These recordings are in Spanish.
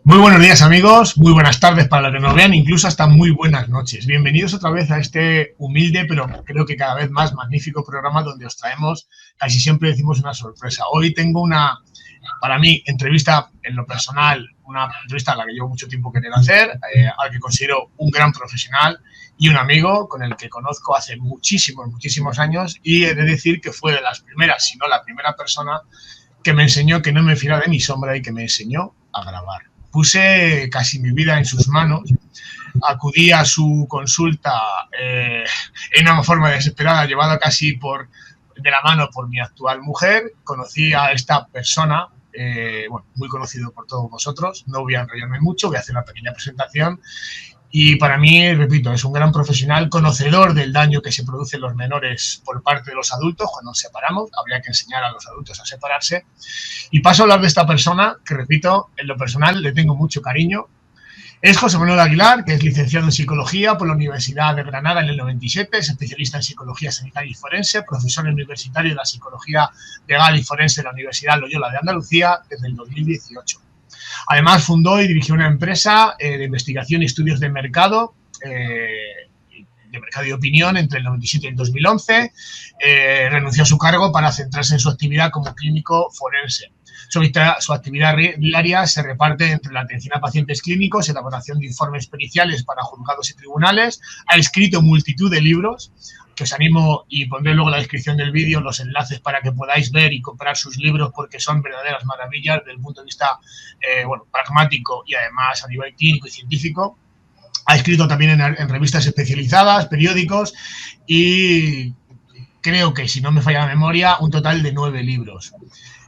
Muy buenos días amigos, muy buenas tardes para los que nos vean, incluso hasta muy buenas noches. Bienvenidos otra vez a este humilde, pero creo que cada vez más magnífico programa donde os traemos, casi siempre decimos una sorpresa. Hoy tengo una, para mí, entrevista en lo personal, una entrevista a la que llevo mucho tiempo queriendo hacer, al que considero un gran profesional y un amigo con el que conozco hace muchísimos años, y he de decir que fue de las primeras, si no la primera persona que me enseñó que no me fiara de mi sombra y que me enseñó a grabar. Puse casi mi vida en sus manos, acudí a su consulta en una forma desesperada, llevada casi de la mano por mi actual mujer. Conocí a esta persona, muy conocido por todos vosotros, no voy a enrollarme mucho, voy a hacer una pequeña presentación. Y para mí, repito, es un gran profesional, conocedor del daño que se produce en los menores por parte de los adultos cuando nos separamos. Habría que enseñar a los adultos a separarse. Y paso a hablar de esta persona, que repito, en lo personal le tengo mucho cariño. Es José Manuel Aguilar, que es licenciado en Psicología por la Universidad de Granada en el 97, es especialista en Psicología Sanitaria y Forense, profesor universitario de la Psicología Legal y Forense de la Universidad Loyola de Andalucía desde el 2018. Además, fundó y dirigió una empresa de investigación y estudios de mercado y opinión entre el 97 y el 2011. Renunció a su cargo para centrarse en su actividad como clínico forense. Su actividad diaria se reparte entre la atención a pacientes clínicos, elaboración de informes periciales para juzgados y tribunales. Ha escrito multitud de libros, que os animo, y pondré luego en la descripción del vídeo los enlaces para que podáis ver y comprar sus libros, porque son verdaderas maravillas desde el punto de vista pragmático y además a nivel clínico y científico. Ha escrito también en revistas especializadas, periódicos, y creo que, si no me falla la memoria, un total de 9 libros.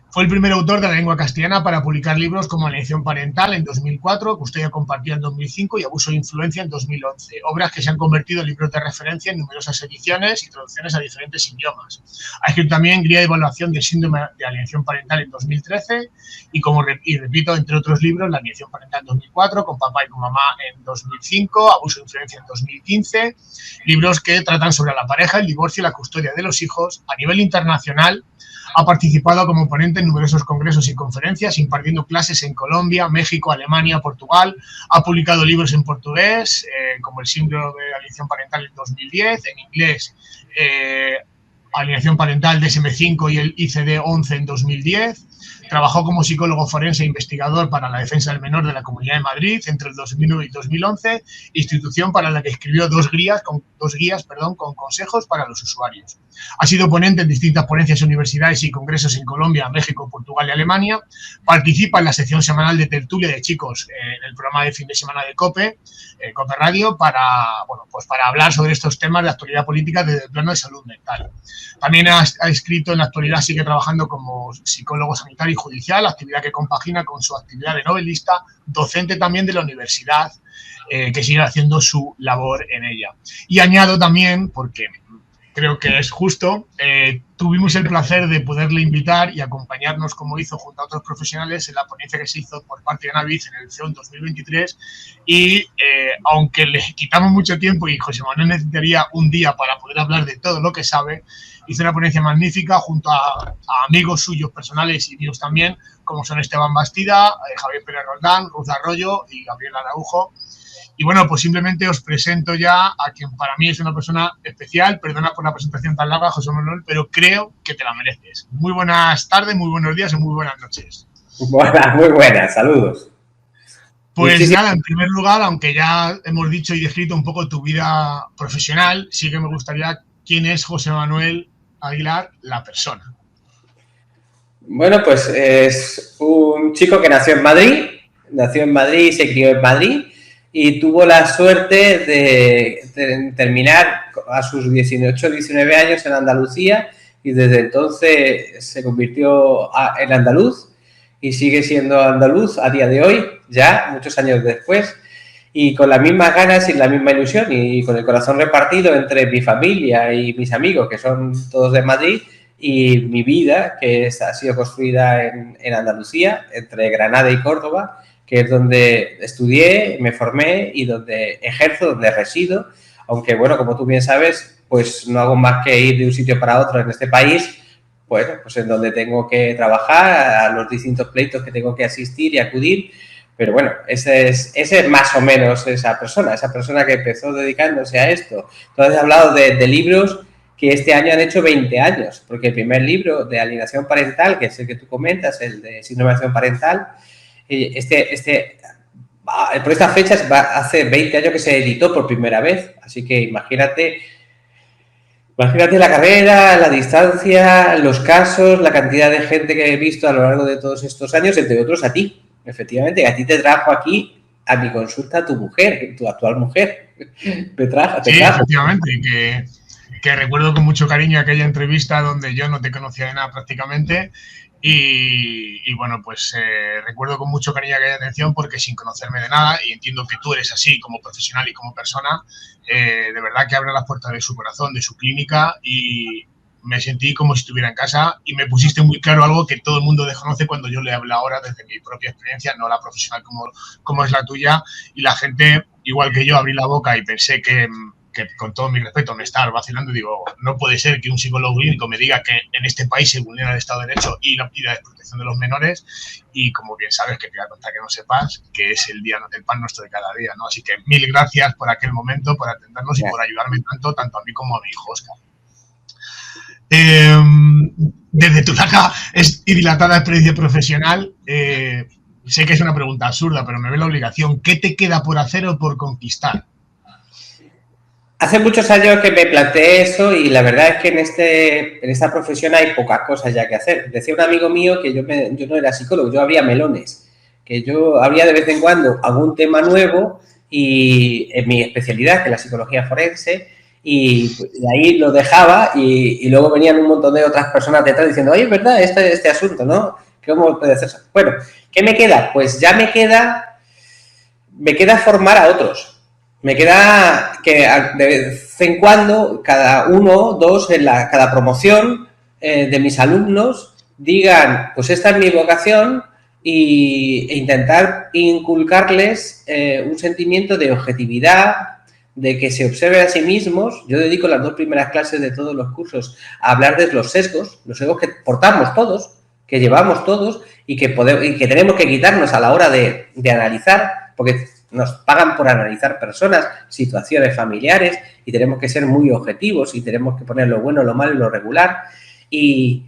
Fue el primer autor de la lengua castellana para publicar libros como Alienación parental en 2004, Custodia compartida en 2005 y Abuso de influencia en 2011. Obras que se han convertido en libros de referencia en numerosas ediciones y traducciones a diferentes idiomas. Ha escrito también Guía de evaluación del síndrome de alienación parental en 2013 y repito, entre otros libros, La alienación parental en 2004, Con papá y con mamá en 2005, Abuso de influencia en 2015. Libros que tratan sobre la pareja, el divorcio y la custodia de los hijos. A nivel internacional, ha participado como ponente en numerosos congresos y conferencias, impartiendo clases en Colombia, México, Alemania, Portugal. Ha publicado libros en portugués, como El síndrome de alienación parental en 2010, en inglés, Alienación parental DSM-5 y el ICD-11 en 2010. Trabajó como psicólogo forense e investigador para la defensa del menor de la Comunidad de Madrid entre el 2009 y 2011, institución para la que escribió dos guías con consejos para los usuarios. Ha sido ponente en distintas ponencias, universidades y congresos en Colombia, México, Portugal y Alemania. Participa en la sección semanal de tertulia de chicos en el programa de fin de semana de COPE Radio, para hablar sobre estos temas de actualidad política desde el plano de salud mental. También ha escrito, en la actualidad sigue trabajando como psicólogo sanitario y judicial, actividad que compagina con su actividad de novelista, docente también de la universidad, que sigue haciendo su labor en ella. Y añado también, porque creo que es justo, tuvimos el placer de poderle invitar y acompañarnos, como hizo junto a otros profesionales, en la ponencia que se hizo por parte de Naviz en el CEO en 2023, y aunque le quitamos mucho tiempo y José Manuel necesitaría un día para poder hablar de todo lo que sabe, hizo una ponencia magnífica junto a amigos suyos personales y míos también, como son Esteban Bastida, Javier Pérez Roldán, Ruth Arroyo y Gabriel Araujo. Y bueno, pues simplemente os presento ya a quien para mí es una persona especial. Perdona por la presentación tan larga, José Manuel, pero creo que te la mereces. Muy buenas tardes, muy buenos días y muy buenas noches. Muy buenas, saludos. Pues nada, en primer lugar, aunque ya hemos dicho y descrito un poco tu vida profesional, sí que me gustaría, ¿quién es José Manuel Aguilar, la persona? Bueno, pues es un chico que nació en Madrid, se crió en Madrid y tuvo la suerte de terminar a sus 18, 19 años en Andalucía, y desde entonces se convirtió en andaluz y sigue siendo andaluz a día de hoy, ya muchos años después, y con las mismas ganas y la misma ilusión y con el corazón repartido entre mi familia y mis amigos, que son todos de Madrid, y mi vida, que ha sido construida en Andalucía, entre Granada y Córdoba, que es donde estudié, me formé y donde ejerzo, donde resido, aunque, bueno, como tú bien sabes, pues no hago más que ir de un sitio para otro en este país, bueno, pues en donde tengo que trabajar, a los distintos pleitos que tengo que asistir y acudir, Pero bueno, ese es más o menos esa persona que empezó dedicándose a esto. Tú has hablado de libros que este año han hecho 20 años, porque el primer libro de alienación parental, que es el que tú comentas, el de síndrome de alienación parental, por estas fechas hace 20 años que se editó por primera vez, así que imagínate la carrera, la distancia, los casos, la cantidad de gente que he visto a lo largo de todos estos años, entre otros a ti. Efectivamente, a ti te trajo aquí a mi consulta tu mujer, tu actual mujer. Te trajo. Sí, efectivamente, que recuerdo con mucho cariño aquella entrevista donde yo no te conocía de nada prácticamente y bueno, pues recuerdo con mucho cariño aquella atención porque sin conocerme de nada, y entiendo que tú eres así como profesional y como persona, de verdad que abre las puertas de su corazón, de su clínica, y me sentí como si estuviera en casa y me pusiste muy claro algo que todo el mundo desconoce cuando yo le hablo ahora desde mi propia experiencia, no la profesional como es la tuya, y la gente, igual que yo, abrí la boca y pensé que con todo mi respeto me estaba vacilando, digo, no puede ser que un psicólogo clínico me diga que en este país se vulnera el Estado de Derecho y la desprotección de los menores, y como bien sabes, que te voy a contar que no sepas, que es el pan nuestro de cada día, ¿no? Así que mil gracias por aquel momento, por atendernos y por ayudarme tanto a mí como a mi hijo Oscar. Desde tu larga y dilatada experiencia profesional, sé que es una pregunta absurda, pero me ve la obligación. ¿Qué te queda por hacer o por conquistar? Hace muchos años que me planteé eso y la verdad es que en esta profesión hay pocas cosas ya que hacer. Decía un amigo mío que yo no era psicólogo, yo abría melones, que yo abría de vez en cuando algún tema nuevo y en mi especialidad, que es la psicología forense, y de ahí lo dejaba y luego venían un montón de otras personas detrás diciendo, oye, es verdad, este asunto, ¿no? ¿Cómo puede hacerse? Bueno, ¿qué me queda? Pues ya me queda formar a otros. Me queda que de vez en cuando, cada uno o dos en cada promoción de mis alumnos digan, pues esta es mi vocación, e intentar inculcarles un sentimiento de objetividad, de que se observen a sí mismos. Yo dedico las 2 primeras clases de todos los cursos a hablar de los sesgos que portamos todos, que llevamos todos y que tenemos que quitarnos a la hora de analizar, porque nos pagan por analizar personas, situaciones familiares, y tenemos que ser muy objetivos y tenemos que poner lo bueno, lo malo y lo regular. Y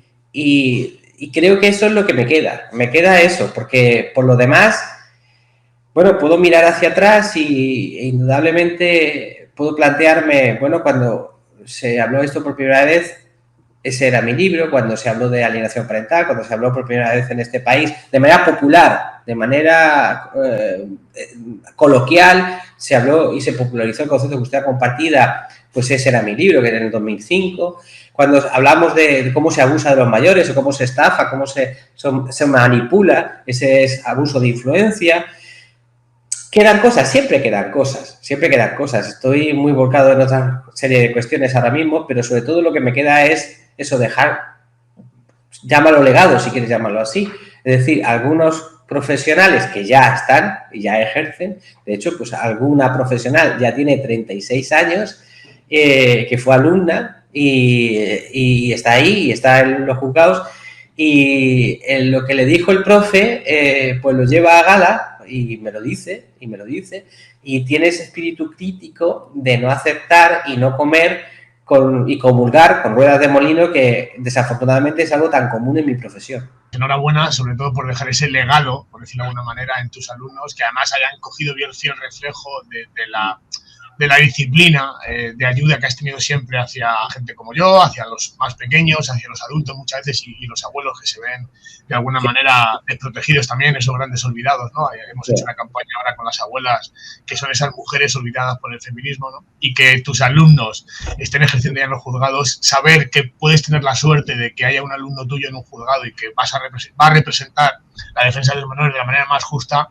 creo que eso es lo que me queda eso, porque por lo demás, bueno, puedo mirar hacia atrás e indudablemente puedo plantearme, bueno, cuando se habló esto por primera vez, ese era mi libro, cuando se habló de alienación parental, cuando se habló por primera vez en este país, de manera popular, de manera coloquial, se habló y se popularizó el concepto de custodia compartida, pues ese era mi libro, que era en el 2005. Cuando hablamos de cómo se abusa de los mayores o cómo se estafa, cómo se manipula, ese es abuso de influencia. Quedan cosas, siempre quedan cosas. Estoy muy volcado en otra serie de cuestiones ahora mismo, pero sobre todo lo que me queda es eso, dejar, llámalo legado si quieres llamarlo así, es decir, algunos profesionales que ya están y ya ejercen, de hecho, pues alguna profesional ya tiene 36 años, que fue alumna y está ahí, y está en los juzgados, y en lo que le dijo el profe, pues lo lleva a gala y me lo dice, y tiene ese espíritu crítico de no aceptar y no comer y comulgar con ruedas de molino, que desafortunadamente es algo tan común en mi profesión. Enhorabuena, sobre todo por dejar ese legado, por decirlo de alguna manera, en tus alumnos, que además hayan cogido bien el fiel reflejo de la disciplina, de ayuda que has tenido siempre hacia gente como yo, hacia los más pequeños, hacia los adultos muchas veces y los abuelos, que se ven de alguna manera desprotegidos también, esos grandes olvidados, ¿no? Hemos hecho una campaña ahora con las abuelas, que son esas mujeres olvidadas por el feminismo, ¿no? Y que tus alumnos estén ejerciendo ya en los juzgados, saber que puedes tener la suerte de que haya un alumno tuyo en un juzgado y que va a representar la defensa de los menores de la manera más justa,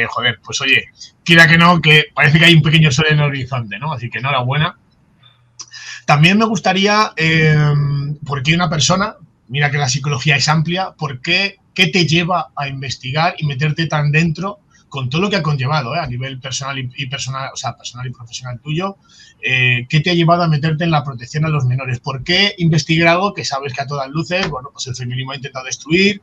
joder, pues oye, quiera que no, que parece que hay un pequeño sol en el horizonte, ¿no? Así que enhorabuena. También me gustaría, porque una persona, mira que la psicología es amplia, ¿qué te lleva a investigar y meterte tan dentro con todo lo que ha conllevado, a nivel personal y personal, o sea, personal y profesional tuyo, ¿qué te ha llevado a meterte en la protección a los menores? ¿Por qué investigar algo que sabes que a todas luces, bueno, pues el feminismo ha intentado destruir,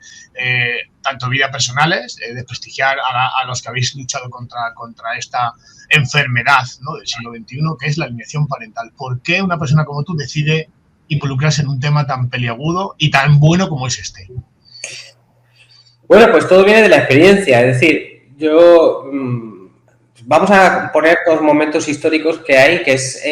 tanto vidas personales, desprestigiar a los que habéis luchado contra esta enfermedad, ¿no?, del siglo XXI, que es la alienación parental? ¿Por qué una persona como tú decide involucrarse en un tema tan peliagudo y tan bueno como es este? Bueno, pues todo viene de la experiencia, es decir, vamos a poner dos momentos históricos que hay, que es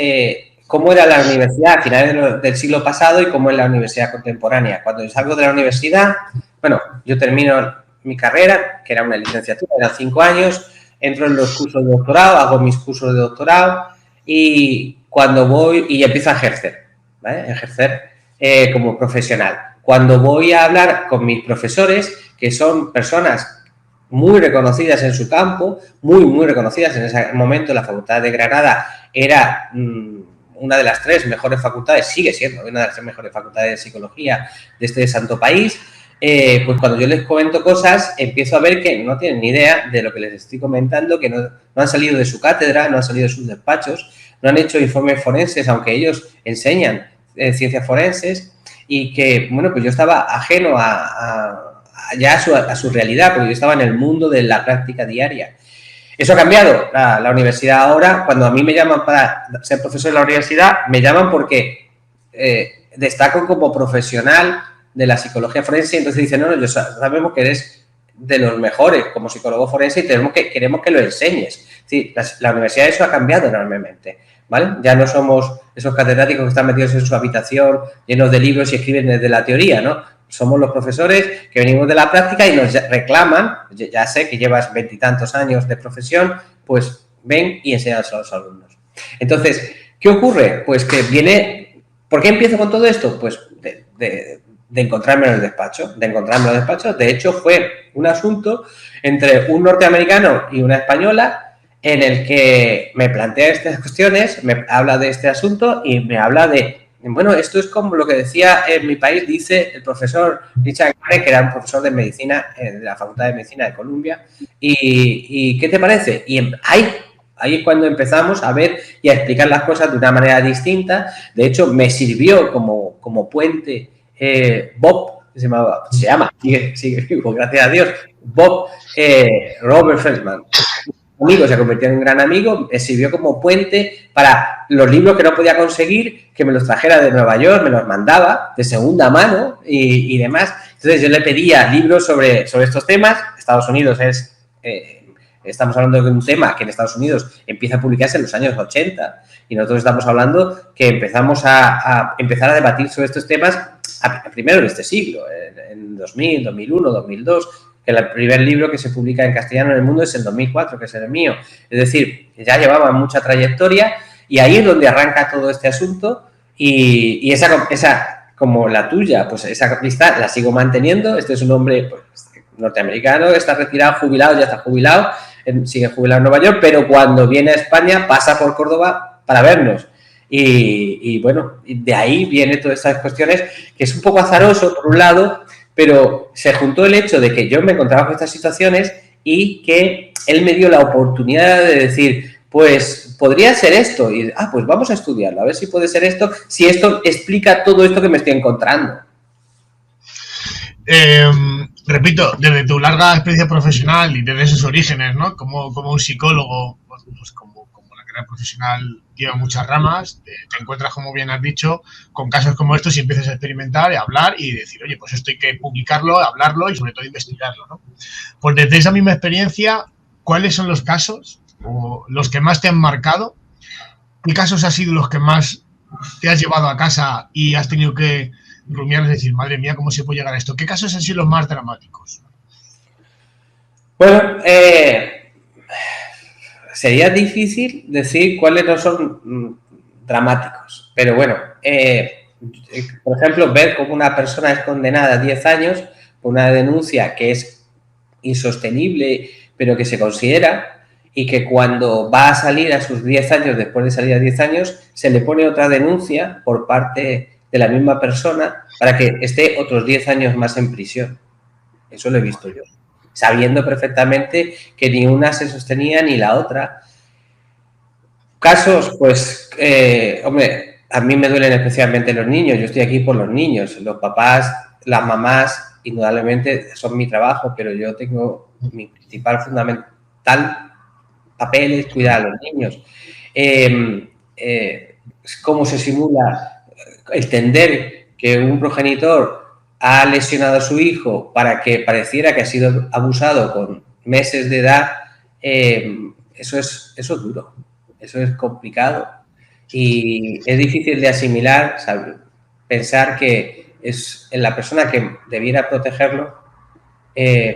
cómo era la universidad a finales del siglo pasado y cómo es la universidad contemporánea. Cuando yo salgo de la universidad, bueno, yo termino mi carrera, que era una licenciatura, eran 5 años, entro en los cursos de doctorado, hago mis cursos de doctorado y cuando voy y empiezo a ejercer, ¿vale? Ejercer como profesional. Cuando voy a hablar con mis profesores, que son personas muy reconocidas en su campo, muy reconocidas en ese momento, la Facultad de Granada era una de las 3 mejores facultades, sigue siendo una de las 3 mejores facultades de psicología de este santo país. Pues cuando yo les comento cosas, empiezo a ver que no tienen ni idea de lo que les estoy comentando, que no han salido de su cátedra, no han salido de sus despachos, no han hecho informes forenses, aunque ellos enseñan ciencias forenses, y que, bueno, pues yo estaba ajeno ya a su realidad, porque yo estaba en el mundo de la práctica diaria. Eso ha cambiado. La universidad ahora, cuando a mí me llaman para ser profesor de la universidad, me llaman porque destaco como profesional de la psicología forense, y entonces dicen, no, yo sabemos que eres de los mejores como psicólogo forense y queremos que lo enseñes. Sí, la universidad, eso ha cambiado enormemente, ¿vale? Ya no somos esos catedráticos que están metidos en su habitación llenos de libros y escriben desde la teoría, ¿no? Somos los profesores que venimos de la práctica y nos reclaman, ya sé que llevas 20 y tantos años de profesión, pues ven y enseñas a los alumnos. Entonces, ¿qué ocurre? Pues que viene... ¿Por qué empiezo con todo esto? Pues de encontrarme en el despacho, De hecho, fue un asunto entre un norteamericano y una española en el que me plantea estas cuestiones, me habla de este asunto y me habla de, bueno, esto es como lo que decía en mi país, dice el profesor Richard Gray, que era un profesor de medicina de la Facultad de Medicina de Columbia, y ¿qué te parece? Y ahí es cuando empezamos a ver y a explicar las cosas de una manera distinta. De hecho, me sirvió como puente Bob, se llama, sigue vivo, gracias a Dios, Bob Robert Feldman. Amigo, se convirtió en un gran amigo, me sirvió como puente para los libros que no podía conseguir, que me los trajera de Nueva York, me los mandaba de segunda mano y demás. Entonces yo le pedía libros sobre estos temas. Estados Unidos estamos hablando de un tema que en Estados Unidos empieza a publicarse en los años 80 y nosotros estamos hablando que empezamos a empezar a debatir sobre estos temas primero en este siglo, en 2000, 2001, 2002, que el primer libro que se publica en castellano en el mundo es el 2004, que es el mío. Es decir, ya llevaba mucha trayectoria y ahí es donde arranca todo este asunto y esa como la tuya, pues esa amistad la sigo manteniendo. Este es un hombre pues, norteamericano, está retirado, jubilado, ya está jubilado, sigue jubilado en Nueva York, pero cuando viene a España pasa por Córdoba para vernos. Y bueno, de ahí vienen todas estas cuestiones, que es un poco azaroso por un lado, pero se juntó el hecho de que yo me encontraba con estas situaciones y que él me dio la oportunidad de decir, pues podría ser esto, y pues vamos a estudiarlo, a ver si puede ser esto, si esto explica todo esto que me estoy encontrando. Repito, desde tu larga experiencia profesional y desde esos orígenes, ¿no? Como un psicólogo, pues como la carrera profesional lleva muchas ramas, te encuentras, como bien has dicho, con casos como estos y empiezas a experimentar, a hablar y decir, oye, pues esto hay que publicarlo, hablarlo y sobre todo investigarlo, ¿no? Pues desde esa misma experiencia, ¿cuáles son los casos o los que más te han marcado? ¿Qué casos han sido los que más te has llevado a casa y has tenido que rumiar, es decir, madre mía, ¿cómo se puede llegar a esto? ¿Qué casos han sido los más dramáticos? Bueno, sería difícil decir cuáles no son dramáticos, pero bueno, por ejemplo, ver cómo una persona es condenada a 10 años por una denuncia que es insostenible, pero que se considera, y que cuando va a salir a sus 10 años, después de salir a 10 años, se le pone otra denuncia por parte de la misma persona para que esté otros 10 años más en prisión. Eso lo he visto yo. sabiendo perfectamente que ni una se sostenía ni la otra. Casos, pues, hombre, a mí me duelen especialmente los niños, yo estoy aquí por los niños, los papás, las mamás, indudablemente son mi trabajo, pero yo tengo mi principal, fundamental papel es cuidar a los niños. Cómo se simula entender que un progenitor ha lesionado a su hijo para que pareciera que ha sido abusado con meses de edad, eso es duro, eso es complicado y es difícil de asimilar, ¿sabes? Pensar que es la persona que debiera protegerlo,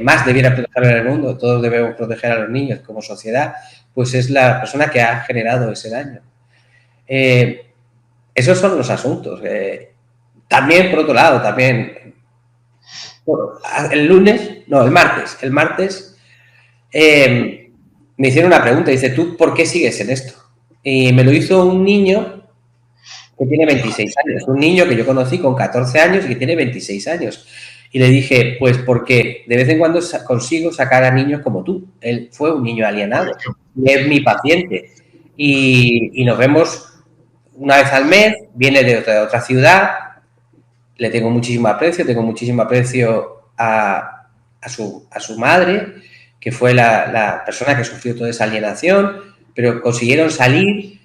más debiera protegerlo en el mundo, todos debemos proteger a los niños como sociedad, pues es la persona que ha generado ese daño. Esos son los asuntos. También, por otro lado, también el martes me hicieron una pregunta, dice, ¿tú por qué sigues en esto? Y me lo hizo un niño que tiene 26 años, un niño que yo conocí con 14 años y que tiene 26 años. Y le dije, pues porque de vez en cuando consigo sacar a niños como tú. Él fue un niño alienado, y es mi paciente. Y nos vemos una vez al mes, viene de otra ciudad, le tengo muchísimo aprecio a su madre, que fue la persona que sufrió toda esa alienación, pero consiguieron salir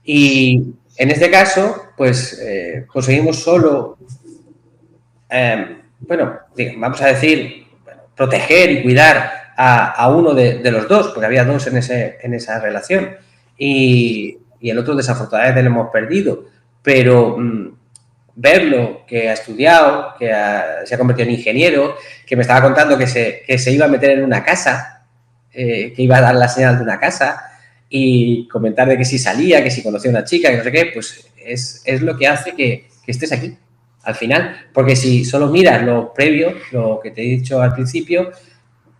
y en este caso, pues conseguimos solo, vamos a decir, proteger y cuidar a uno de los dos, porque había dos en esa relación y el otro desafortunadamente lo hemos perdido, pero verlo, que ha estudiado, que se ha convertido en ingeniero, que me estaba contando que se iba a meter en una casa, que iba a dar la señal de una casa y comentar de que si salía, que si conocía a una chica, que no sé qué, pues es lo que hace que estés aquí al final, porque si solo miras lo previo, lo que te he dicho al principio,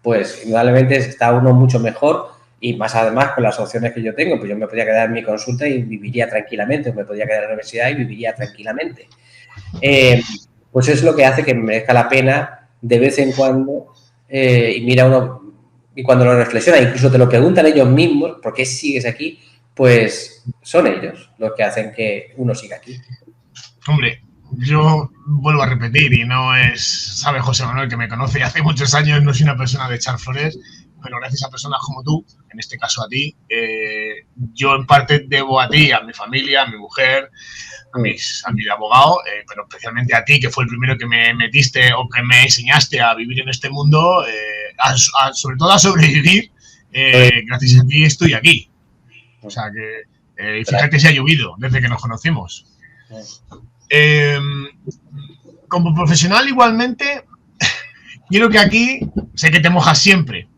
pues indudablemente está uno mucho mejor y más además con las opciones que yo tengo, pues yo me podría quedar en mi consulta y viviría tranquilamente, o me podría quedar en la universidad y viviría tranquilamente. Pues es lo que hace que me merezca la pena de vez en cuando y mira uno, y cuando lo reflexiona, incluso te lo preguntan ellos mismos, ¿por qué sigues aquí? Pues son ellos los que hacen que uno siga aquí. Hombre, yo vuelvo a repetir y no es, sabe José Manuel que me conoce hace muchos años, no soy una persona de echar flores, pero gracias a personas como tú, en este caso a ti, yo en parte debo a ti, a mi familia, a mi mujer, a mi abogado, pero especialmente a ti, que fue el primero que me metiste o que me enseñaste a vivir en este mundo, sobre todo a sobrevivir. Gracias a ti estoy aquí. O sea que, fíjate si ha llovido desde que nos conocimos. Como profesional igualmente, quiero que aquí, sé que te mojas siempre,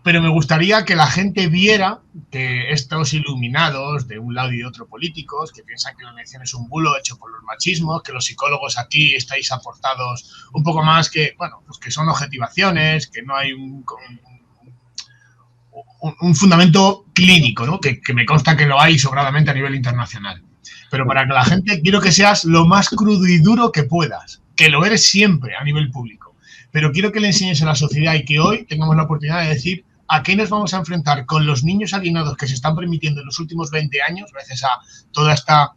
pero me gustaría que la gente viera que estos iluminados de un lado y de otro políticos, que piensan que la elección es un bulo hecho por los machismos, que los psicólogos aquí estáis aportados un poco más que, bueno, pues que son objetivaciones, que no hay un fundamento clínico, ¿no? Que me consta que lo hay sobradamente a nivel internacional. Pero para que la gente, quiero que seas lo más crudo y duro que puedas, que lo eres siempre a nivel público. Pero quiero que le enseñes a la sociedad y que hoy tengamos la oportunidad de decir a qué nos vamos a enfrentar con los niños alienados que se están permitiendo en los últimos 20 años, gracias a toda esta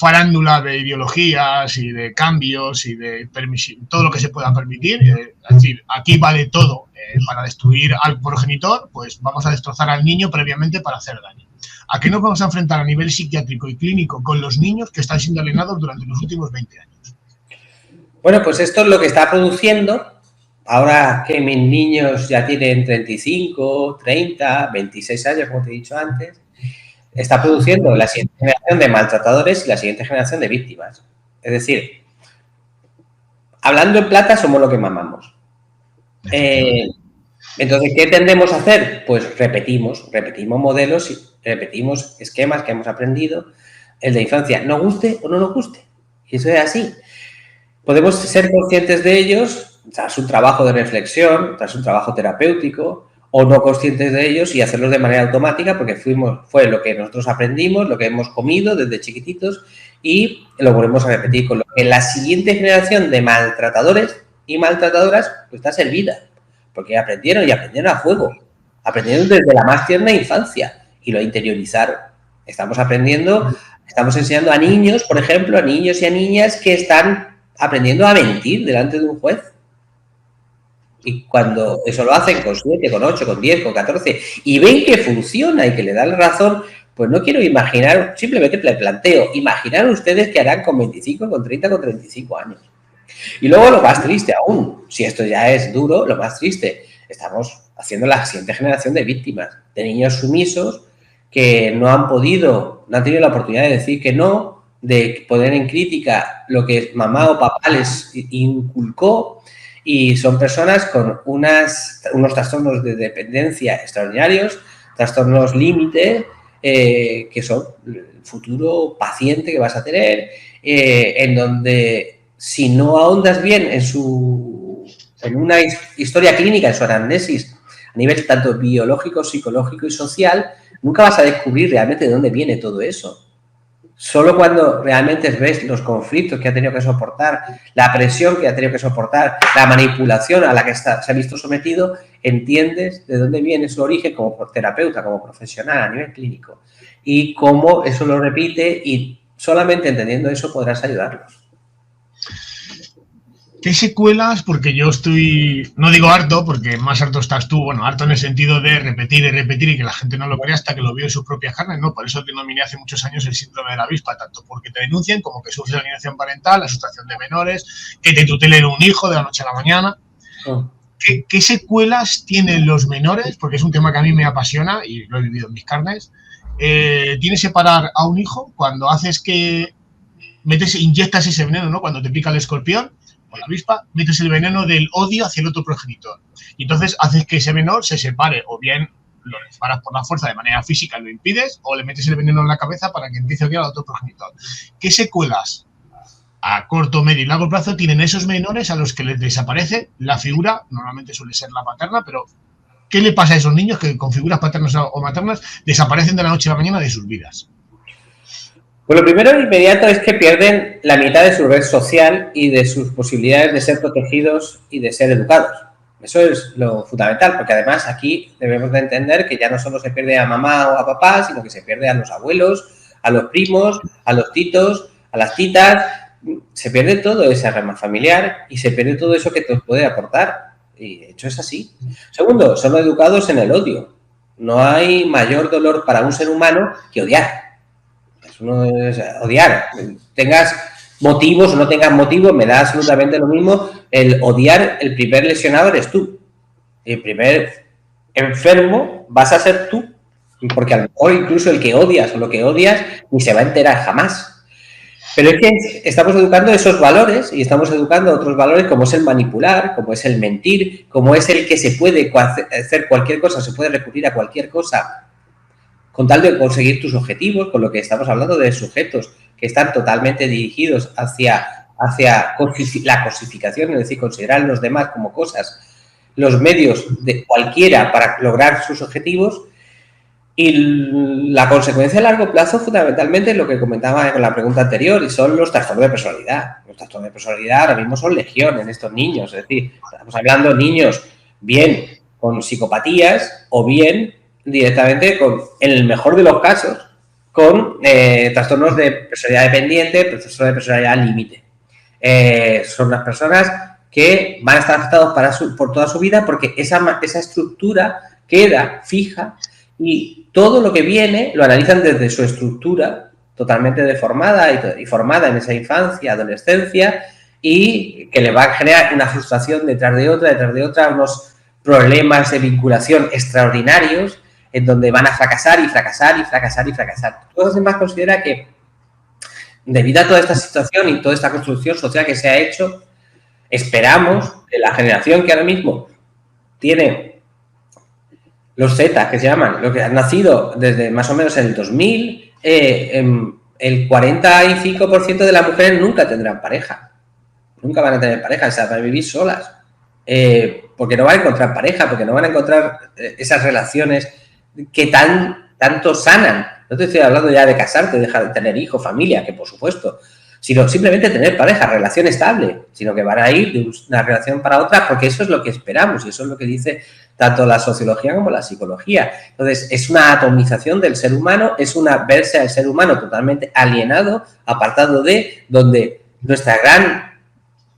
farándula de ideologías y de cambios y de todo lo que se pueda permitir. Es decir, aquí vale todo. Para destruir al progenitor, pues vamos a destrozar al niño previamente para hacer daño. ¿A qué nos vamos a enfrentar a nivel psiquiátrico y clínico con los niños que están siendo alienados durante los últimos 20 años? Bueno, pues esto es lo que está produciendo, ahora que mis niños ya tienen 35, 30, 26 años, como te he dicho antes, está produciendo la siguiente generación de maltratadores y la siguiente generación de víctimas. Es decir, hablando en plata, somos lo que mamamos. Entonces, ¿qué tendemos a hacer? Pues repetimos modelos y repetimos esquemas que hemos aprendido el de infancia, nos guste o no nos guste. Y eso es así. Podemos ser conscientes de ellos tras un trabajo de reflexión, tras un trabajo terapéutico, o no conscientes de ellos y hacerlos de manera automática porque fue lo que nosotros aprendimos, lo que hemos comido desde chiquititos y lo volvemos a repetir. Con lo que la siguiente generación de maltratadores y maltratadoras pues está servida, porque aprendieron y aprendieron a fuego. Aprendieron desde la más tierna infancia y lo interiorizaron. Estamos aprendiendo, estamos enseñando a niños, por ejemplo, a niños y a niñas que están aprendiendo a mentir delante de un juez. Y cuando eso lo hacen con 7, con 8, con 10, con 14 y ven que funciona y que le dan la razón, pues no quiero imaginar, simplemente le planteo, imaginar ustedes qué harán con 25, con 30, con 35 años. Y luego lo más triste aún, si esto ya es duro, lo más triste, estamos haciendo la siguiente generación de víctimas, de niños sumisos que no han tenido la oportunidad de decir que no, de poner en crítica lo que mamá o papá les inculcó, y son personas con unos trastornos de dependencia extraordinarios, trastornos límite, que son el futuro paciente que vas a tener, en donde si no ahondas bien en una historia clínica, en su anamnesis, a nivel tanto biológico, psicológico y social, nunca vas a descubrir realmente de dónde viene todo eso. Solo cuando realmente ves los conflictos que ha tenido que soportar, la presión que ha tenido que soportar, la manipulación a la que se ha visto sometido, entiendes de dónde viene su origen como terapeuta, como profesional a nivel clínico y cómo eso lo repite, y solamente entendiendo eso podrás ayudarlos. ¿Qué secuelas? Porque yo estoy, no digo harto, porque más harto estás tú, bueno, harto en el sentido de repetir y que la gente no lo crea hasta que lo vio en sus propias carnes, ¿no? Por eso denominé hace muchos años el síndrome de la avispa, tanto porque te denuncian como que sufres alienación parental, la sustracción de menores, que te tutelen un hijo de la noche a la mañana. ¿Qué secuelas tienen los menores? Porque es un tema que a mí me apasiona y lo he vivido en mis carnes. Tienes que separar a un hijo cuando haces que inyectas ese veneno, ¿no? Cuando te pica el escorpión o la avispa, metes el veneno del odio hacia el otro progenitor. Y entonces haces que ese menor se separe, o bien lo separas por la fuerza de manera física, lo impides, o le metes el veneno en la cabeza para que empiece a odiar al otro progenitor. ¿Qué secuelas a corto, medio y largo plazo tienen esos menores a los que les desaparece la figura? Normalmente suele ser la paterna, pero ¿qué le pasa a esos niños que con figuras paternas o maternas desaparecen de la noche a la mañana de sus vidas? Pues lo primero inmediato es que pierden la mitad de su red social y de sus posibilidades de ser protegidos y de ser educados. Eso es lo fundamental, porque además aquí debemos de entender que ya no solo se pierde a mamá o a papá, sino que se pierde a los abuelos, a los primos, a los titos, a las titas. Se pierde todo esa rama familiar y se pierde todo eso que te puede aportar. Y de hecho es así. Segundo, son educados en el odio. No hay mayor dolor para un ser humano que odiar. No es odiar, tengas motivos o no tengas motivos, me da absolutamente lo mismo. El odiar, el primer lesionado eres tú, el primer enfermo vas a ser tú, porque a lo mejor incluso el que odias o lo que odias ni se va a enterar jamás. Pero es que estamos educando esos valores y estamos educando otros valores, como es el manipular, como es el mentir, como es el que se puede hacer cualquier cosa, se puede recurrir a cualquier cosa con tal de conseguir tus objetivos, con lo que estamos hablando de sujetos que están totalmente dirigidos hacia la cosificación, es decir, considerar a los demás como cosas, los medios de cualquiera para lograr sus objetivos. Y la consecuencia a largo plazo, fundamentalmente, es lo que comentaba con la pregunta anterior, y son los trastornos de personalidad. Los trastornos de personalidad ahora mismo son legión en estos niños, es decir, estamos hablando de niños bien con psicopatías o bien directamente en el mejor de los casos, con trastornos de personalidad dependiente, trastornos de personalidad límite. Son las personas que van a estar afectados por toda su vida, porque esa estructura queda fija y todo lo que viene lo analizan desde su estructura totalmente deformada y formada en esa infancia, adolescencia, y que le va a generar una frustración detrás de otra, unos problemas de vinculación extraordinarios, en donde van a fracasar. Todos los demás considera que, debido a toda esta situación y toda esta construcción social que se ha hecho, esperamos que la generación que ahora mismo tiene los Z, que se llaman, lo que han nacido desde más o menos en el 2000, el 45% de las mujeres nunca tendrán pareja. Nunca van a tener pareja, se van a vivir solas. Porque no van a encontrar pareja, porque no van a encontrar esas relaciones que tanto sanan. No te estoy hablando ya de casarte, dejar de tener hijos, familia, que por supuesto, sino simplemente tener pareja, relación estable, sino que van a ir de una relación para otra porque eso es lo que esperamos y eso es lo que dice tanto la sociología como la psicología. Entonces, es una atomización del ser humano, es una verse al ser humano totalmente alienado, apartado de donde nuestra gran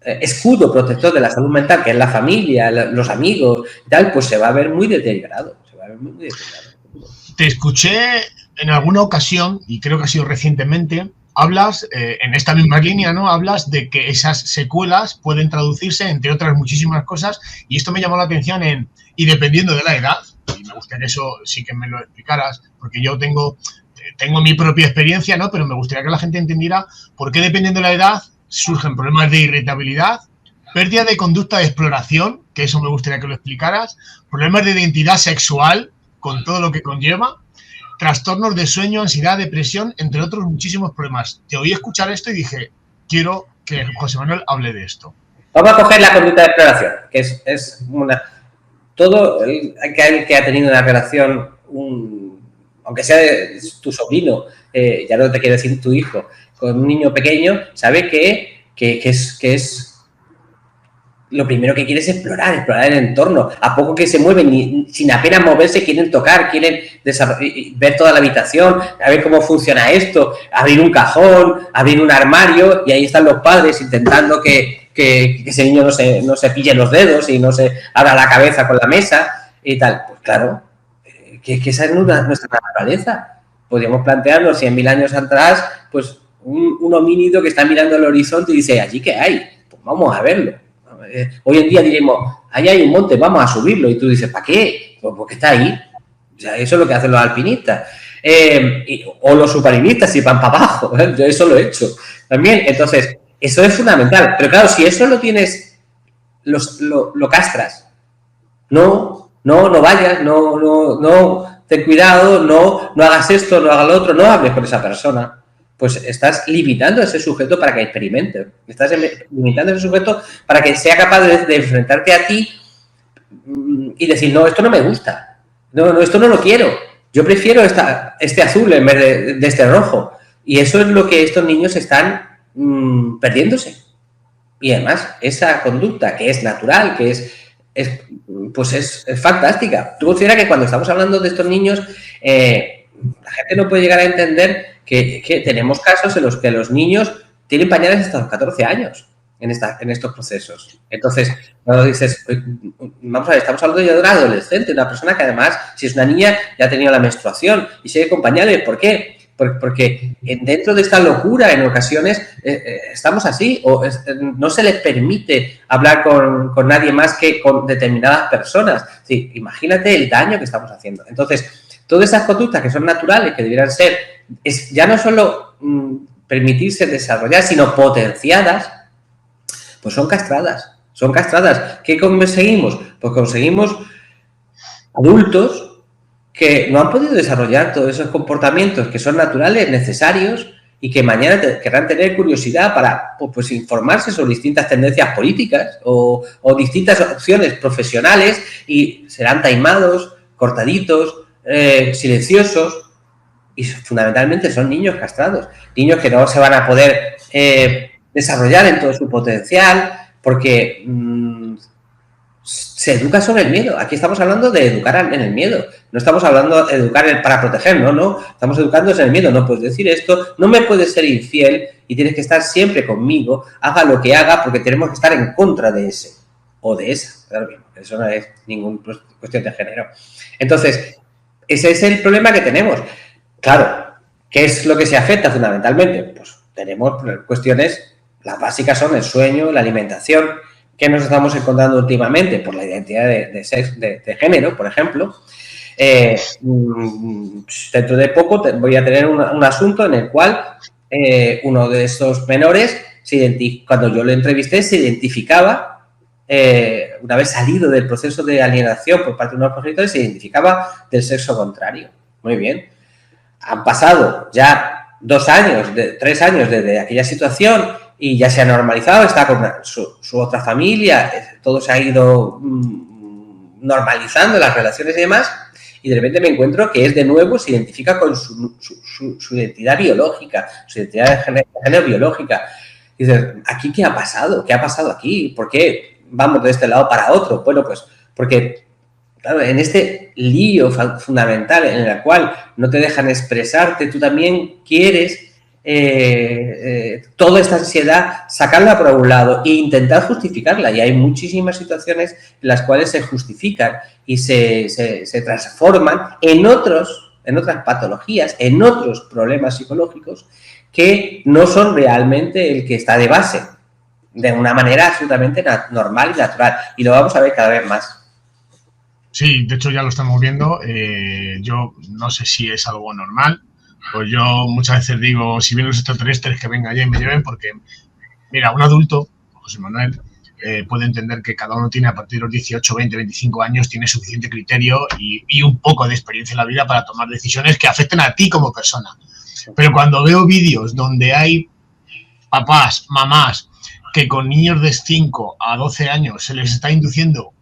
escudo protector de la salud mental, que es la familia, los amigos y tal, pues se va a ver muy deteriorado. Te escuché en alguna ocasión, y creo que ha sido recientemente, hablas, en esta misma línea, ¿no? Hablas de que esas secuelas pueden traducirse, entre otras muchísimas cosas, y esto me llamó la atención y dependiendo de la edad, y me gustaría que eso sí que me lo explicaras, porque yo tengo mi propia experiencia, ¿no? Pero me gustaría que la gente entendiera por qué dependiendo de la edad surgen problemas de irritabilidad, pérdida de conducta de exploración, que eso me gustaría que lo explicaras, problemas de identidad sexual, con todo lo que conlleva, trastornos de sueño, ansiedad, depresión, entre otros muchísimos problemas. Te oí escuchar esto y dije, quiero que José Manuel hable de esto. Vamos a coger la conducta de exploración, que es una... Todo el que ha tenido una relación, aunque sea tu sobrino, ya no te quiero decir tu hijo, con un niño pequeño, sabe que es lo primero que quiere es explorar el entorno. A poco que se mueven, sin apenas moverse, quieren tocar, quieren ver toda la habitación, a ver cómo funciona esto, abrir un cajón, abrir un armario, y ahí están los padres intentando que ese niño no se pille los dedos y no se abra la cabeza con la mesa y tal. Pues claro, que esa es nuestra naturaleza. Podríamos plantearnos 100.000 años atrás, pues un homínido que está mirando al horizonte y dice, ¿allí qué hay? Pues vamos a verlo. Hoy en día diremos, ahí hay un monte, vamos a subirlo. Y tú dices, ¿para qué? Pues porque está ahí. O sea, eso es lo que hacen los alpinistas. O los submarinistas si van para abajo. Yo eso lo he hecho también. Entonces, eso es fundamental. Pero claro, si eso lo tienes, lo castras. No vayas, no, ten cuidado, no hagas esto, no hagas lo otro, no hables con esa persona. Pues estás limitando a ese sujeto para que experimente. Estás limitando a ese sujeto para que sea capaz de enfrentarte a ti y decir, no, esto no me gusta. No, esto no lo quiero. Yo prefiero este azul en vez de este rojo. Y eso es lo que estos niños están perdiéndose. Y además, esa conducta que es natural, que es fantástica. Tú consideras que cuando estamos hablando de estos niños, la gente no puede llegar a entender que tenemos casos en los que los niños tienen pañales hasta los 14 años en estos procesos. Entonces, cuando dices, vamos a ver, estamos hablando ya de un adolescente, una persona que además, si es una niña, ya ha tenido la menstruación y sigue con pañales. ¿Por qué? Porque dentro de esta locura, en ocasiones, estamos así, o no se les permite hablar con nadie más que con determinadas personas. Sí, imagínate el daño que estamos haciendo. Entonces, todas esas conductas que son naturales, que debieran ser, ya no solo permitirse desarrollar, sino potenciadas, pues son castradas. Son castradas. ¿Qué conseguimos? Pues conseguimos adultos que no han podido desarrollar todos esos comportamientos que son naturales, necesarios, y que mañana querrán tener curiosidad para pues informarse sobre distintas tendencias políticas o distintas opciones profesionales, y serán taimados, cortaditos, silenciosos, y fundamentalmente son niños castrados, niños que no se van a poder desarrollar en todo su potencial porque se educa sobre el miedo. Aquí estamos hablando de educar en el miedo, no estamos hablando de educar para protegernos, no, estamos educando en el miedo. No puedes decir esto, no me puedes ser infiel y tienes que estar siempre conmigo, haga lo que haga, porque tenemos que estar en contra de ese o de esa. Claro, eso no es ninguna cuestión de género. Entonces, ese es el problema que tenemos. Claro, ¿qué es lo que se afecta fundamentalmente? Pues tenemos cuestiones, las básicas son el sueño, la alimentación, que nos estamos encontrando últimamente por la identidad de género, por ejemplo. Dentro de poco voy a tener un asunto en el cual uno de estos menores, cuando yo lo entrevisté, se identificaba, una vez salido del proceso de alienación por parte de unos progenitores, se identificaba del sexo contrario. Muy bien. Han pasado ya 2 años, 3 años desde aquella situación y ya se ha normalizado, está con su otra familia, todo se ha ido normalizando, las relaciones y demás, y de repente me encuentro que es de nuevo, se identifica con su identidad biológica, su identidad de género biológica. Y dices, ¿aquí qué ha pasado? ¿Qué ha pasado aquí? ¿Por qué vamos de este lado para otro? Bueno, pues porque, claro, en este lío fundamental en el cual no te dejan expresarte, tú también quieres toda esta ansiedad sacarla por un lado e intentar justificarla. Y hay muchísimas situaciones en las cuales se justifican y se transforman en otras patologías, en otros problemas psicológicos que no son realmente el que está de base, de una manera absolutamente normal y natural. Y lo vamos a ver cada vez más. Sí, de hecho ya lo estamos viendo. Yo no sé si es algo normal. Pues yo muchas veces digo, si vienen los extraterrestres, que vengan allá y me lleven, porque, mira, un adulto, José Manuel, puede entender que cada uno tiene a partir de los 18, 20, 25 años, tiene suficiente criterio y un poco de experiencia en la vida para tomar decisiones que afecten a ti como persona. Pero cuando veo vídeos donde hay papás, mamás, que con niños de 5 a 12 años se les está induciendo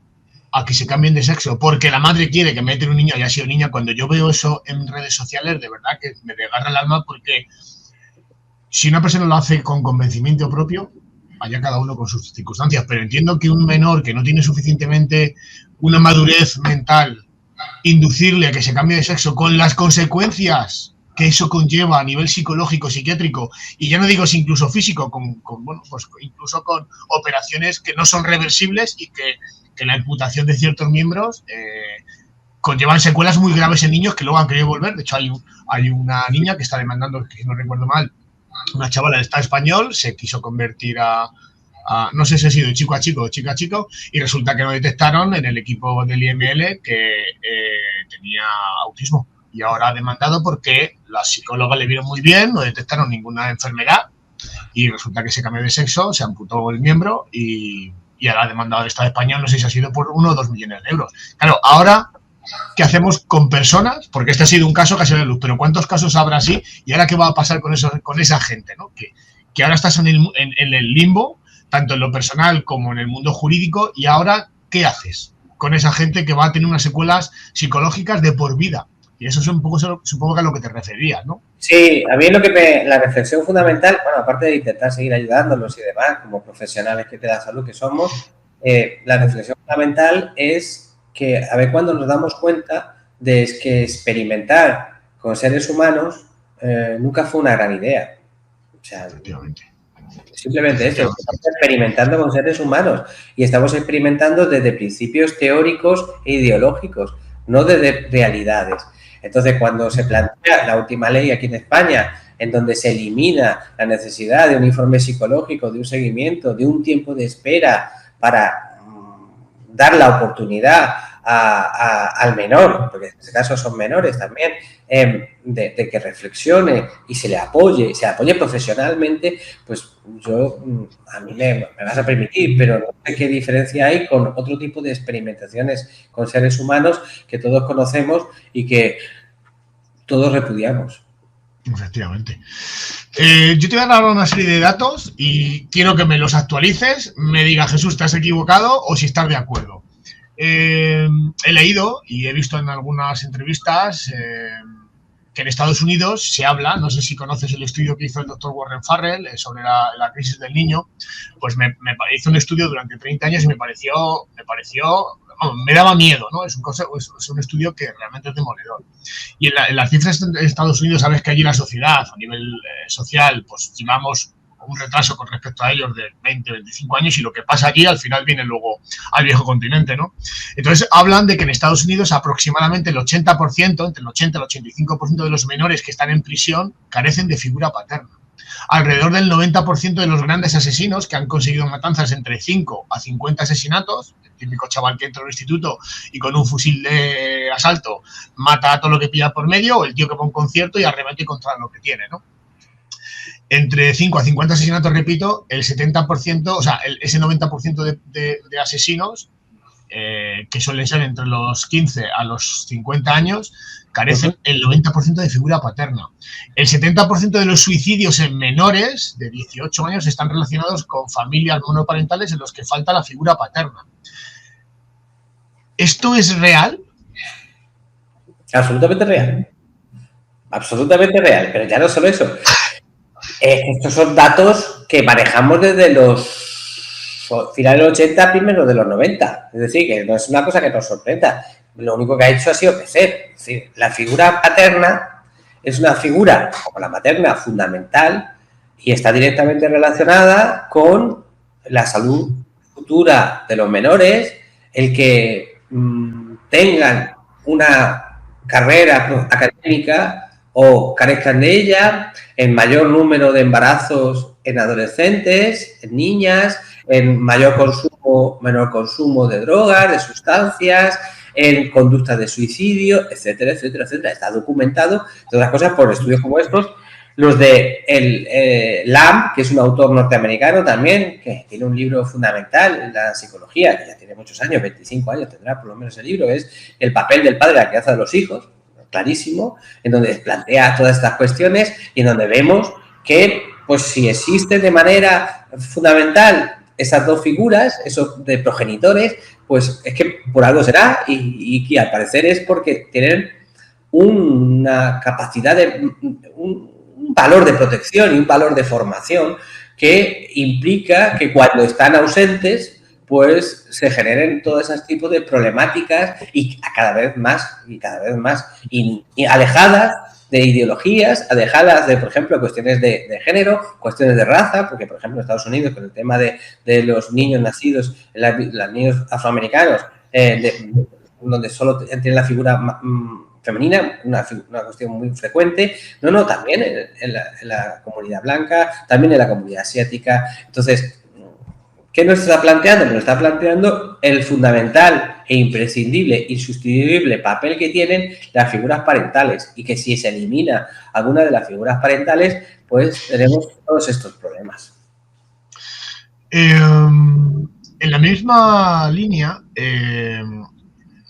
a que se cambien de sexo porque la madre quiere que meten un niño haya sido niña, cuando yo veo eso en redes sociales, de verdad que me desgarra el alma, porque si una persona lo hace con convencimiento propio, vaya cada uno con sus circunstancias, pero entiendo que un menor que no tiene suficientemente una madurez mental, inducirle a que se cambie de sexo con las consecuencias que eso conlleva a nivel psicológico, psiquiátrico, y ya no digo si incluso físico, bueno, pues incluso con operaciones que no son reversibles y que la amputación de ciertos miembros conllevan secuelas muy graves en niños que luego han querido volver. De hecho, hay una niña que está demandando, que si no recuerdo mal, una chavala del Estado español, se quiso convertir no sé si ha sido de chico a chico o chica a chico, y resulta que no detectaron en el equipo del IML que tenía autismo. Y ahora ha demandado porque las psicólogas le vieron muy bien, no detectaron ninguna enfermedad, y resulta que se cambió de sexo, se amputó el miembro y ahora ha demandado al Estado español, no sé si ha sido por 1 o 2 millones de euros. Claro, ahora, ¿qué hacemos con personas? Porque este ha sido un caso que ha salido a la luz, pero ¿cuántos casos habrá así? ¿Y ahora qué va a pasar con esa gente, ¿no? Que ahora estás en el limbo, tanto en lo personal como en el mundo jurídico, y ahora, ¿qué haces con esa gente que va a tener unas secuelas psicológicas de por vida? Y eso es un poco, supongo que a lo que te referías, ¿no? Sí, a mí la reflexión fundamental, bueno, aparte de intentar seguir ayudándolos y demás, como profesionales que te da salud que somos, la reflexión fundamental es que a ver cuándo nos damos cuenta de que experimentar con seres humanos nunca fue una gran idea. O sea, simplemente esto, estamos experimentando con seres humanos y estamos experimentando desde principios teóricos e ideológicos, no desde realidades. Entonces, cuando se plantea la última ley aquí en España, en donde se elimina la necesidad de un informe psicológico, de un seguimiento, de un tiempo de espera para dar la oportunidad al menor, porque en este caso son menores también, de que reflexione y se le apoye profesionalmente, pues a mí me vas a permitir, pero no sé qué diferencia hay con otro tipo de experimentaciones con seres humanos que todos conocemos y que todos repudiamos. Efectivamente. Yo te voy a dar una serie de datos y quiero que me los actualices, me diga, Jesús, ¿te has equivocado o si estás de acuerdo? He leído y he visto en algunas entrevistas que en Estados Unidos se habla, no sé si conoces el estudio que hizo el doctor Warren Farrell sobre la crisis del niño, pues me hizo un estudio durante 30 años y me daba miedo, ¿no? Es un estudio que realmente es demoledor. Y en las cifras de Estados Unidos, sabes que allí la sociedad, a nivel social, pues llevamos un retraso con respecto a ellos de 20, 25 años, y lo que pasa aquí al final viene luego al viejo continente, ¿no? Entonces hablan de que en Estados Unidos aproximadamente el 80%, entre el 80 y el 85% de los menores que están en prisión carecen de figura paterna. Alrededor del 90% de los grandes asesinos que han conseguido matanzas entre 5 a 50 asesinatos, el típico chaval que entra al instituto y con un fusil de asalto mata a todo lo que pilla por medio, o el tío que va a un concierto y arremete contra lo que tiene, ¿no? Entre 5 a 50 asesinatos, repito, el 70%, o sea, ese 90% de asesinos, que suelen ser entre los 15 a los 50 años, carecen el 90% de figura paterna. El 70% de los suicidios en menores de 18 años están relacionados con familias monoparentales en los que falta la figura paterna. ¿Esto es real? Absolutamente real. Absolutamente real. Pero ya no solo eso. Estos son datos que manejamos desde los finales de los 80, primeros de los 90. Es decir, que no es una cosa que nos sorprenda. Lo único que ha hecho ha sido crecer. Es decir, la figura paterna es una figura, como la materna, fundamental y está directamente relacionada con la salud futura de los menores, el que tengan una carrera académica o carezcan de ella, en mayor número de embarazos en adolescentes, en niñas, en menor consumo de drogas, de sustancias, en conductas de suicidio, etcétera, etcétera, etcétera. Está documentado, entre otras cosas, por estudios como estos, los de Lamb, que es un autor norteamericano también, que tiene un libro fundamental en la psicología, que ya tiene muchos años, 25 años tendrá por lo menos el libro, es El papel del padre en la crianza de los hijos, clarísimo, en donde plantea todas estas cuestiones y en donde vemos que, pues, si existen de manera fundamental esas dos figuras, esos de progenitores, pues es que por algo será y al parecer es porque tienen una capacidad de un valor de protección y un valor de formación que implica que cuando están ausentes, pues se generen todos esos tipos de problemáticas y cada vez más y alejadas de ideologías, alejadas de, por ejemplo, cuestiones de género, cuestiones de raza, porque, por ejemplo, en Estados Unidos, con el tema de los niños nacidos, los niños afroamericanos, donde solo tienen la figura femenina, una cuestión muy frecuente, también en la comunidad blanca, también en la comunidad asiática. Entonces, ¿qué nos está planteando? Nos está planteando el fundamental e imprescindible, insustituible papel que tienen las figuras parentales y que si se elimina alguna de las figuras parentales, pues tenemos todos estos problemas. En la misma línea,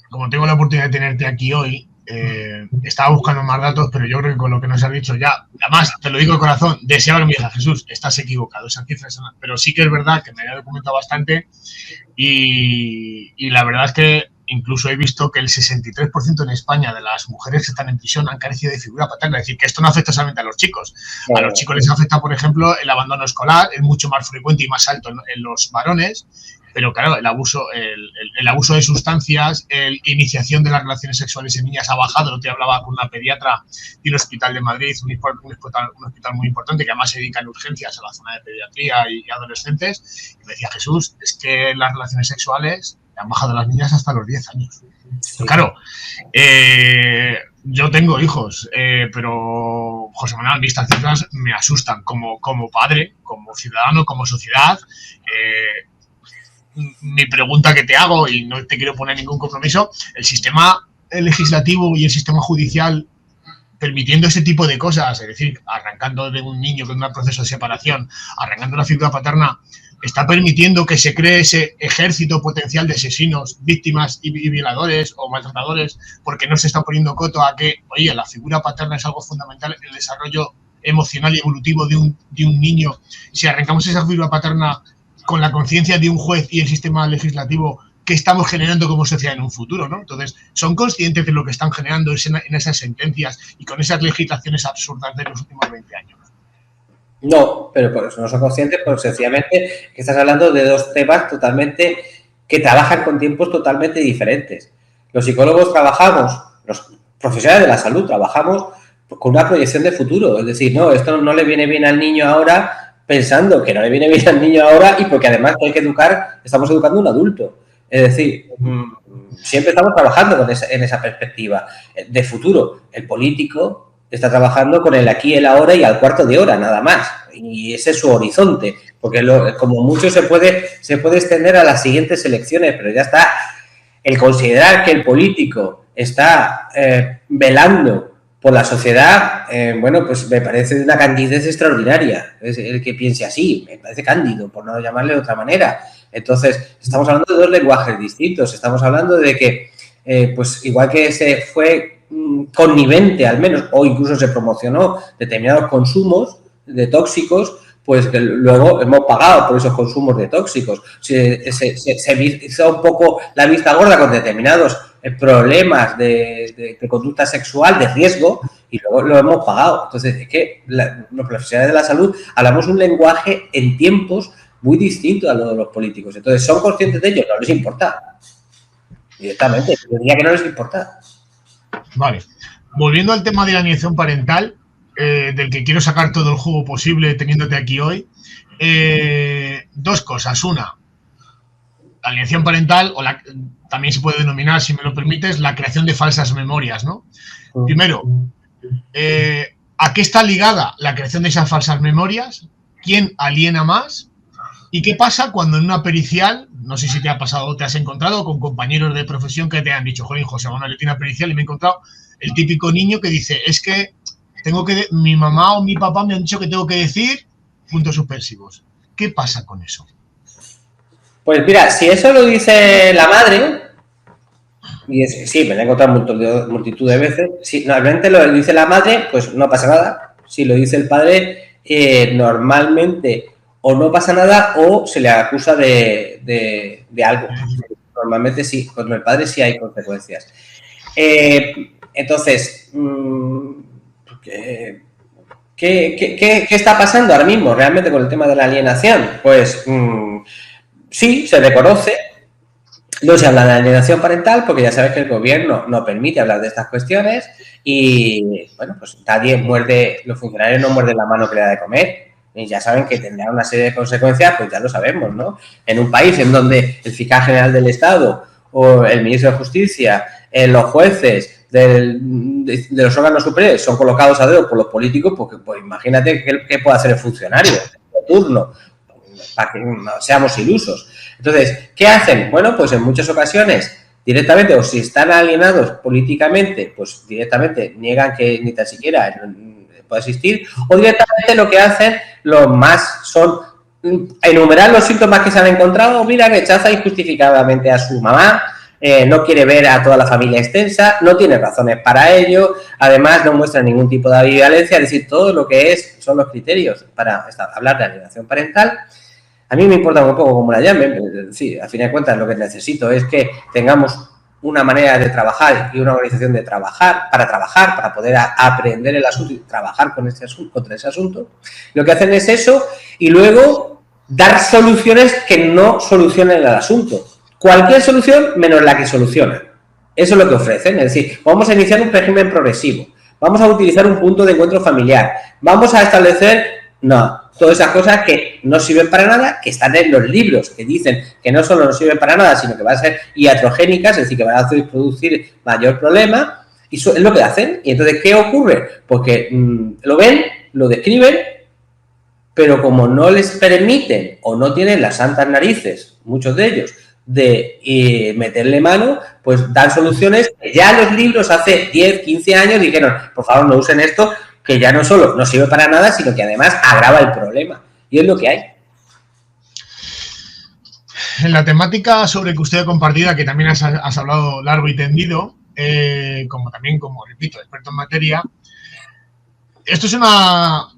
como tengo la oportunidad de tenerte aquí hoy, estaba buscando más datos, pero yo creo que con lo que nos has dicho ya, además, te lo digo de corazón, deseaba que me digas, Jesús, estás equivocado, esa cifra es una... Pero sí que es verdad que me había documentado bastante y la verdad es que incluso he visto que el 63% en España de las mujeres que están en prisión han carecido de figura paterna. Es decir, que esto no afecta solamente a los chicos. A los chicos les afecta, por ejemplo, el abandono escolar, es mucho más frecuente y más alto en los varones. Pero claro, el abuso de sustancias, la iniciación de las relaciones sexuales en niñas ha bajado. Lo que hablaba con una pediatra del Hospital de Madrid, un hospital muy importante que además se dedica en urgencias a la zona de pediatría y adolescentes. Y me decía, Jesús, es que las relaciones sexuales han bajado las niñas hasta los 10 años. Sí. Claro, yo tengo hijos, pero José Manuel, a mí estas cifras me asustan como padre, como ciudadano, como sociedad. Mi pregunta que te hago, y no te quiero poner ningún compromiso, el sistema legislativo y el sistema judicial permitiendo ese tipo de cosas, es decir, arrancando de un niño con un proceso de separación, arrancando la figura paterna, está permitiendo que se cree ese ejército potencial de asesinos, víctimas y violadores o maltratadores, porque no se está poniendo coto a que, oye, la figura paterna es algo fundamental en el desarrollo emocional y evolutivo de un niño. Si arrancamos esa figura paterna con la conciencia de un juez y el sistema legislativo que estamos generando como sociedad en un futuro, ¿no? Entonces, ¿son conscientes de lo que están generando en esas sentencias y con esas legislaciones absurdas de los últimos 20 años? No, pero por eso no son conscientes, porque sencillamente que estás hablando de dos temas totalmente que trabajan con tiempos totalmente diferentes. Los psicólogos trabajamos, los profesionales de la salud trabajamos con una proyección de futuro, es decir, no, esto no le viene bien al niño ahora, pensando que no le viene bien al niño ahora y porque además hay que educar, estamos educando a un adulto. Es decir, siempre estamos trabajando en esa perspectiva de futuro. El político está trabajando con el aquí, el ahora y al cuarto de hora, nada más. Y ese es su horizonte, porque como mucho se puede extender a las siguientes elecciones, pero ya está. El considerar que el político está velando por la sociedad, bueno, pues me parece de una candidez extraordinaria. Es el que piense así, me parece cándido, por no llamarle de otra manera. Entonces, estamos hablando de dos lenguajes distintos. Estamos hablando de que, pues igual que se fue connivente al menos, o incluso se promocionó determinados consumos de tóxicos, pues que luego hemos pagado por esos consumos de tóxicos. Se hizo un poco la vista gorda con determinados problemas de conducta sexual, de riesgo, y luego lo hemos pagado. Entonces, es que los profesionales de la salud hablamos un lenguaje en tiempos muy distinto a lo de los políticos. Entonces, ¿son conscientes de ello? No les importa. Directamente, yo diría que no les importa. Vale. Volviendo al tema de la alienación parental, del que quiero sacar todo el jugo posible teniéndote aquí hoy, dos cosas. Una, la alienación parental, también se puede denominar, si me lo permites, la creación de falsas memorias, ¿no? Primero, ¿a qué está ligada la creación de esas falsas memorias? ¿Quién aliena más? ¿Y qué pasa cuando en una pericial, no sé si te ha pasado o te has encontrado con compañeros de profesión que te han dicho, jolín, José, una letrina pericial, y me he encontrado el típico niño que dice, es que mi mamá o mi papá me han dicho que tengo que decir puntos suspensivos. ¿Qué pasa con eso? Pues mira, si eso lo dice la madre, y sí, me lo he encontrado multitud de veces, si normalmente lo dice la madre, pues no pasa nada. Si lo dice el padre, normalmente o no pasa nada o se le acusa de algo. Normalmente sí, con el padre sí hay consecuencias. Entonces, ¿qué está pasando ahora mismo realmente con el tema de la alienación? Pues sí, se reconoce. No se habla de alienación parental porque ya sabes que el gobierno no permite hablar de estas cuestiones y, bueno, pues los funcionarios no muerden la mano que le da de comer y ya saben que tendrá una serie de consecuencias, pues ya lo sabemos, ¿no? En un país en donde el fiscal general del Estado o el ministro de Justicia, los jueces de los órganos superiores son colocados a dedo por los políticos, pues imagínate qué puede hacer el funcionario de turno, para que no seamos ilusos. Entonces, ¿qué hacen? Bueno, pues en muchas ocasiones directamente, o si están alienados políticamente, pues directamente niegan que ni tan siquiera puede existir, o directamente lo que hacen los más son enumerar los síntomas que se han encontrado. Mira, rechaza injustificadamente a su mamá, no quiere ver a toda la familia extensa, no tiene razones para ello, además no muestra ningún tipo de violencia, es decir, todo lo que son los criterios para hablar de alienación parental. A mí me importa un poco cómo la llamen, sí, a fin de cuentas lo que necesito es que tengamos una manera de trabajar y una organización de para poder aprender el asunto y trabajar contra ese asunto. Lo que hacen es eso y luego dar soluciones que no solucionen el asunto. Cualquier solución menos la que soluciona. Eso es lo que ofrecen, es decir, vamos a iniciar un régimen progresivo, vamos a utilizar un punto de encuentro familiar, vamos a establecer... No, todas esas cosas que no sirven para nada, que están en los libros, que dicen que no solo no sirven para nada, sino que van a ser iatrogénicas, es decir, que van a producir mayor problema, y eso es lo que hacen. Y entonces, ¿qué ocurre? Pues que lo ven, lo describen, pero como no les permiten o no tienen las santas narices, muchos de ellos, de meterle mano, pues dan soluciones que ya los libros hace 10, 15 años dijeron, por favor, no usen esto, que ya no solo no sirve para nada, sino que además agrava el problema. Y es lo que hay. En la temática sobre custodia compartida, que también has hablado largo y tendido, como repito, experto en materia, esto es una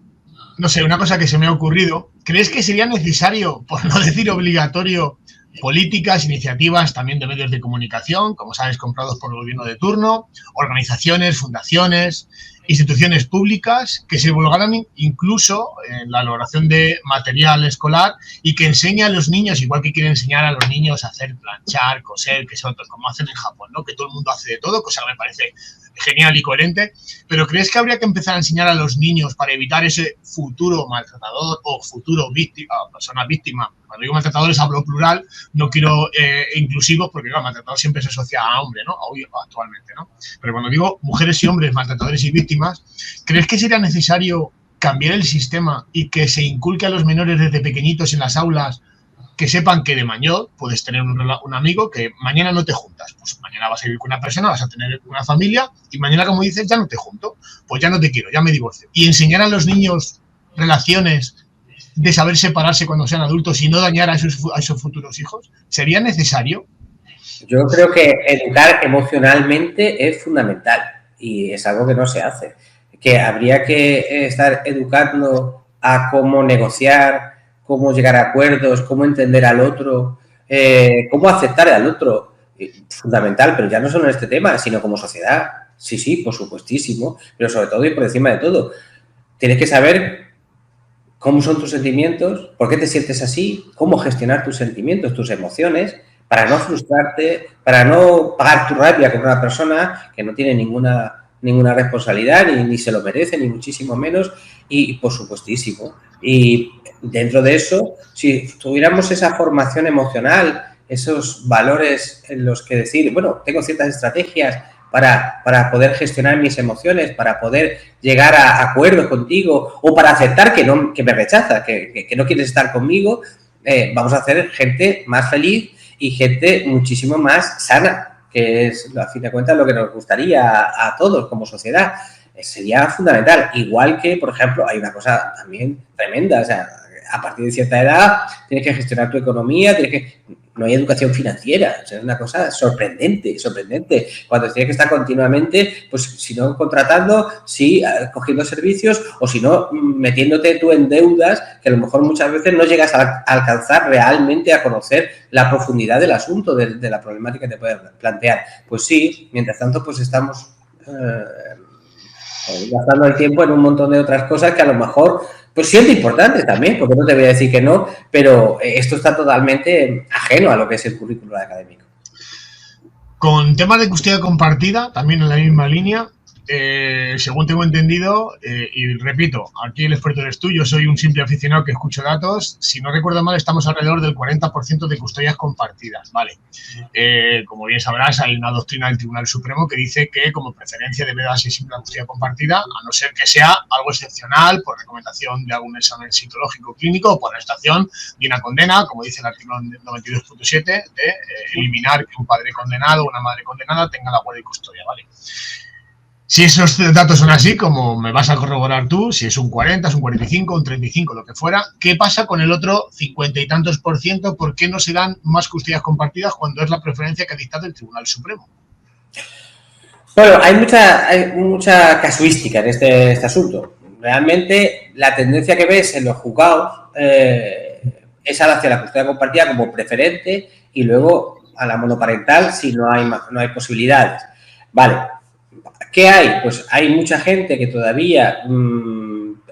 cosa que se me ha ocurrido. ¿Crees que sería necesario, por no decir obligatorio, políticas, iniciativas también de medios de comunicación, como sabes, comprados por el gobierno de turno, organizaciones, fundaciones, instituciones públicas que se divulgaran incluso en la elaboración de material escolar y que enseñe a los niños, igual que quieren enseñar a los niños a hacer planchar, coser, que son como hacen en Japón, ¿no? Que todo el mundo hace de todo, cosa que me parece genial y coherente, pero ¿crees que habría que empezar a enseñar a los niños para evitar ese futuro maltratador o futuro persona víctima? Cuando digo maltratadores hablo plural, no quiero inclusivos porque claro, maltratador siempre se asocia a hombre, ¿no? Hoy actualmente, ¿no? Pero cuando digo mujeres y hombres maltratadores y víctimas, ¿crees que sería necesario cambiar el sistema y que se inculque a los menores desde pequeñitos en las aulas que sepan que de mayor puedes tener un amigo que mañana no te juntas? Pues mañana vas a vivir con una persona, vas a tener una familia y mañana, como dices, ya no te junto, pues ya no te quiero, ya me divorcio. Y enseñar a los niños relaciones de saber separarse cuando sean adultos y no dañar a esos futuros hijos, ¿sería necesario? Yo creo que educar emocionalmente es fundamental y es algo que no se hace. Que habría que estar educando a cómo negociar, cómo llegar a acuerdos, cómo entender al otro, cómo aceptar al otro. fundamental, pero ya no solo en este tema, sino como sociedad. Sí, sí, por supuestísimo, pero sobre todo y por encima de todo, tienes que saber cómo son tus sentimientos, por qué te sientes así, cómo gestionar tus sentimientos, tus emociones, para no frustrarte, para no pagar tu rabia con una persona que no tiene ninguna responsabilidad, ni se lo merece, ni muchísimo menos, y por supuestísimo. Y dentro de eso, si tuviéramos esa formación emocional, esos valores en los que decir, bueno, tengo ciertas estrategias para poder gestionar mis emociones, para poder llegar a acuerdos contigo o para aceptar que me rechazas, que no quieres estar conmigo, vamos a hacer gente más feliz y gente muchísimo más sana, que es, a fin de cuentas, lo que nos gustaría a todos como sociedad. Sería fundamental. Igual que, por ejemplo, hay una cosa también tremenda, o sea, a partir de cierta edad tienes que gestionar tu economía, no hay educación financiera, o sea, es una cosa sorprendente. Cuando tienes que estar continuamente, pues si no contratando, sí cogiendo servicios o si no metiéndote tú en deudas que a lo mejor muchas veces no llegas a alcanzar realmente a conocer la profundidad del asunto, de la problemática que te puedes plantear. Pues sí, mientras tanto, pues estamos gastando el tiempo en un montón de otras cosas que a lo mejor pues siendo importantes también, porque no te voy a decir que no, pero esto está totalmente ajeno a lo que es el currículo académico. Con temas de custodia compartida, también en la misma línea, según tengo entendido, y repito, aquí el experto eres tú, yo soy un simple aficionado que escucho datos, si no recuerdo mal estamos alrededor del 40% de custodias compartidas, ¿vale? Como bien sabrás, hay una doctrina del Tribunal Supremo que dice que como preferencia debe darse siempre la custodia compartida, a no ser que sea algo excepcional, por recomendación de algún examen psicológico clínico o por estación de una condena, como dice el artículo 92.7, de eliminar que un padre condenado o una madre condenada tenga la guardia y custodia, ¿vale? Si esos datos son así, como me vas a corroborar tú, si es un 40, es un 45, un 35, lo que fuera, ¿qué pasa con el otro 50 y tantos %? ¿Por qué no se dan más custodias compartidas cuando es la preferencia que ha dictado el Tribunal Supremo? Bueno, hay mucha casuística en este asunto. Realmente, la tendencia que ves en los juzgados es hacia la custodia compartida como preferente y luego a la monoparental si no hay posibilidades. Vale. ¿Qué hay? Pues hay mucha gente que todavía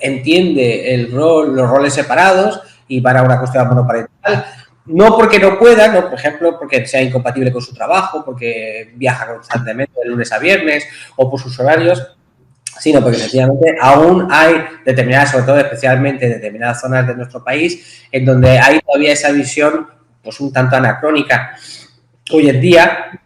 entiende los roles separados y van a una custodia monoparental, no porque no pueda, no, por ejemplo, porque sea incompatible con su trabajo, porque viaja constantemente de lunes a viernes o por sus horarios, sino porque sencillamente aún hay determinadas, sobre todo especialmente en determinadas zonas de nuestro país, en donde hay todavía esa visión pues un tanto anacrónica. Hoy en día,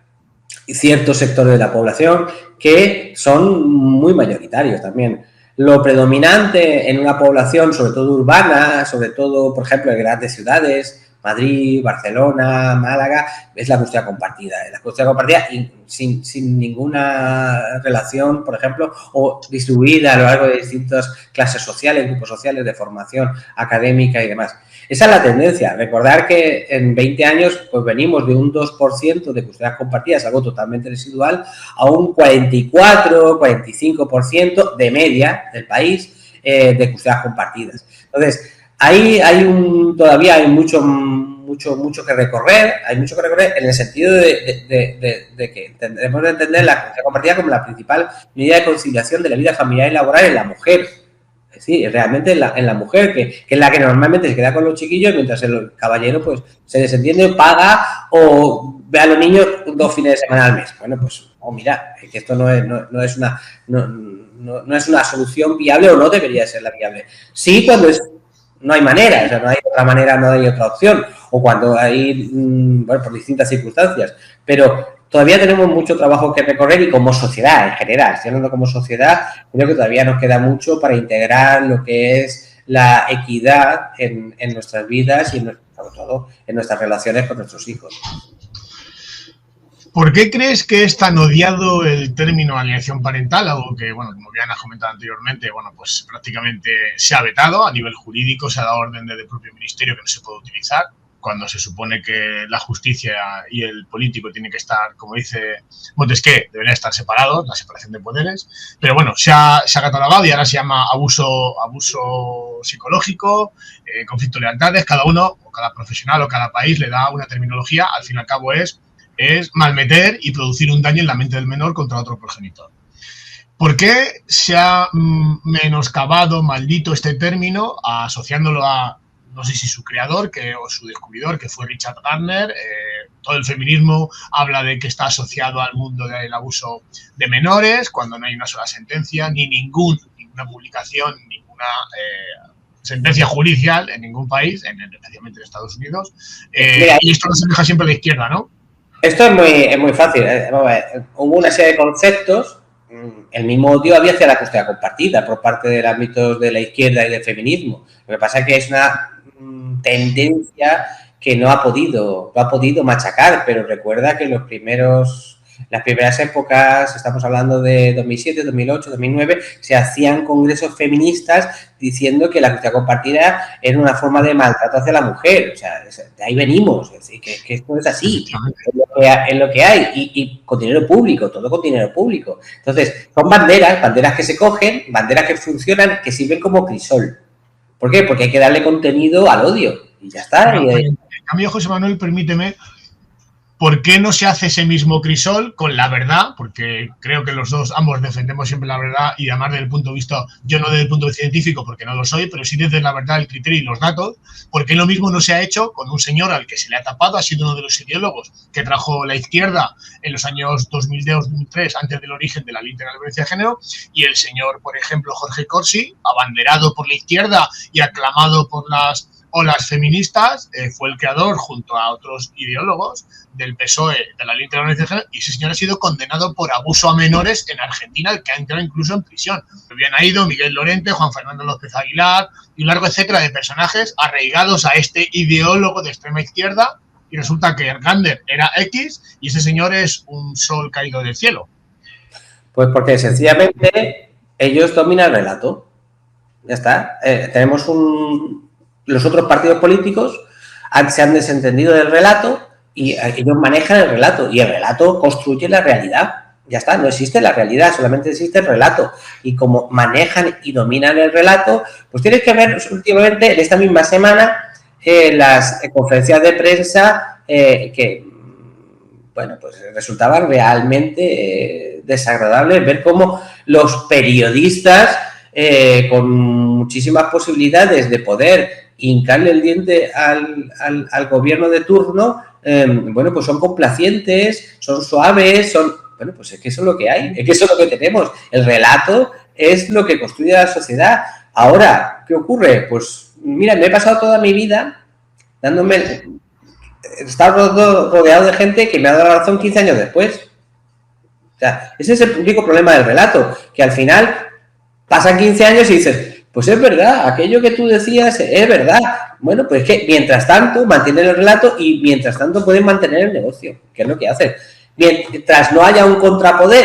ciertos sectores de la población que son muy mayoritarios también. Lo predominante en una población, sobre todo urbana, sobre todo, por ejemplo, en grandes ciudades, Madrid, Barcelona, Málaga, es la custodia compartida. La custodia compartida sin ninguna relación, por ejemplo, o distribuida a lo largo de distintas clases sociales, grupos sociales de formación académica y demás. Esa es la tendencia. Recordar que en 20 años pues venimos de un 2% de custodias compartidas, algo totalmente residual, a un 44, 45% de media del país de custodias compartidas. Entonces, ahí todavía hay mucho que recorrer, en el sentido de que debemos de entender la custodia compartida como la principal medida de conciliación de la vida familiar y laboral en la mujer. Sí, realmente en la mujer, que es la que normalmente se queda con los chiquillos, mientras el caballero pues se desentiende, paga o ve a los niños 2 fines de semana al mes. Bueno, pues, mira, que esto no es una solución viable o no debería ser la viable. Sí, cuando no hay manera, o sea, no hay otra manera, no hay otra opción, o cuando hay, bueno, por distintas circunstancias, pero todavía tenemos mucho trabajo que recorrer y como sociedad en general, si hablando como sociedad, creo que todavía nos queda mucho para integrar lo que es la equidad en nuestras vidas y sobre todo en nuestras relaciones con nuestros hijos. ¿Por qué crees que es tan odiado el término alienación parental? Algo que, bueno, como bien has comentado anteriormente, bueno, pues prácticamente se ha vetado a nivel jurídico, se ha dado orden desde el propio ministerio que no se puede utilizar, cuando se supone que la justicia y el político tienen que estar, como dice Montesquieu, deberían estar separados, la separación de poderes, pero bueno, se ha catalogado y ahora se llama abuso psicológico, conflicto de lealtades, cada uno, o cada profesional o cada país le da una terminología, al fin y al cabo es es malmeter y producir un daño en la mente del menor contra otro progenitor. ¿Por qué se ha menoscabado, maldito este término, asociándolo a, no sé si su creador o su descubridor, que fue Richard Gardner? Todo el feminismo habla de que está asociado al mundo del abuso de menores, cuando no hay una sola sentencia, ni ninguna publicación, ninguna sentencia judicial en ningún país, especialmente en Estados Unidos. Y esto lo asemeja siempre a la izquierda, ¿no? Esto es muy fácil. Vamos a ver, hubo una serie de conceptos. El mismo odio había hacia la custodia compartida por parte del ámbito de la izquierda y del feminismo. Lo que pasa es que es una tendencia que no ha podido machacar, pero recuerda que las primeras épocas, estamos hablando de 2007, 2008, 2009, se hacían congresos feministas diciendo que la custodia compartida era una forma de maltrato hacia la mujer. O sea, de ahí venimos, es decir, que esto es así, es lo que hay, y con dinero público, todo con dinero público. Entonces, son banderas que se cogen, banderas que funcionan, que sirven como crisol. ¿Por qué? Porque hay que darle contenido al odio, y ya está. A mí, José Manuel, permíteme, ¿por qué no se hace ese mismo crisol con la verdad? Porque creo que ambos defendemos siempre la verdad, y además desde el punto de vista, yo no desde el punto de vista científico porque no lo soy, pero sí desde la verdad, el criterio y los datos. ¿Por qué lo mismo no se ha hecho con un señor al que se le ha tapado? Ha sido uno de los ideólogos que trajo la izquierda en los años 2002-2003, antes del origen de la ley de la violencia de género, y el señor, por ejemplo, Jorge Corsi, abanderado por la izquierda y aclamado por las olas feministas, fue el creador, junto a otros ideólogos del PSOE, de la ley de la violencia de género, y ese señor ha sido condenado por abuso a menores en Argentina, el que ha entrado incluso en prisión. Habían ido Miguel Lorente, Juan Fernando López Aguilar y un largo etcétera de personajes arraigados a este ideólogo de extrema izquierda, y resulta que Gardner era X y ese señor es un sol caído del cielo. Pues porque sencillamente ellos dominan el relato. Ya está. Tenemos los otros partidos políticos se han desentendido del relato y ellos manejan el relato, y el relato construye la realidad. Ya está, no existe la realidad, solamente existe el relato. Y como manejan y dominan el relato, pues tienes que ver últimamente, en esta misma semana, las conferencias de prensa que, bueno, pues resultaban realmente desagradables, ver cómo los periodistas con muchísimas posibilidades de poder hincarle el diente al gobierno de turno, bueno, pues son complacientes, son suaves, bueno, pues es que eso es lo que hay, es que eso es lo que tenemos. El relato es lo que construye la sociedad. Ahora, ¿qué ocurre? Pues mira, me he pasado toda mi vida estar rodeado de gente que me ha dado la razón 15 años después. O sea, ese es el único problema del relato, que al final pasan 15 años y dices, pues es verdad, aquello que tú decías es verdad. Bueno, pues es que mientras tanto mantienen el relato y mientras tanto pueden mantener el negocio, que es lo que hacen. Mientras no haya un contrapoder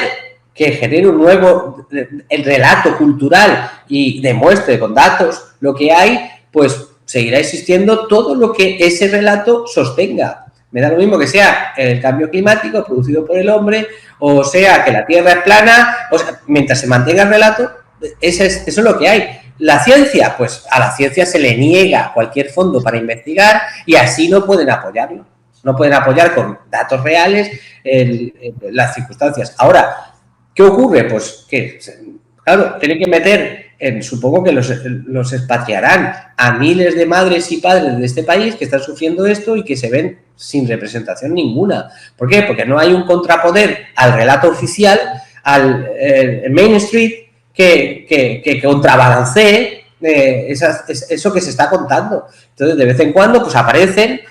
que genere un nuevo el relato cultural y demuestre con datos lo que hay, pues seguirá existiendo todo lo que ese relato sostenga. Me da lo mismo que sea el cambio climático producido por el hombre, o sea que la Tierra es plana, o sea, mientras se mantenga el relato, eso es lo que hay. La ciencia, pues a la ciencia se le niega cualquier fondo para investigar y así no pueden apoyarlo. No pueden apoyar con datos reales las circunstancias. Ahora, ¿qué ocurre? Pues que, claro, tienen que meter, supongo que los expatriarán a miles de madres y padres de este país que están sufriendo esto y que se ven sin representación ninguna. ¿Por qué? Porque no hay un contrapoder al relato oficial, al Main Street, que contrabalancee eso que se está contando. Entonces, de vez en cuando, pues aparecen,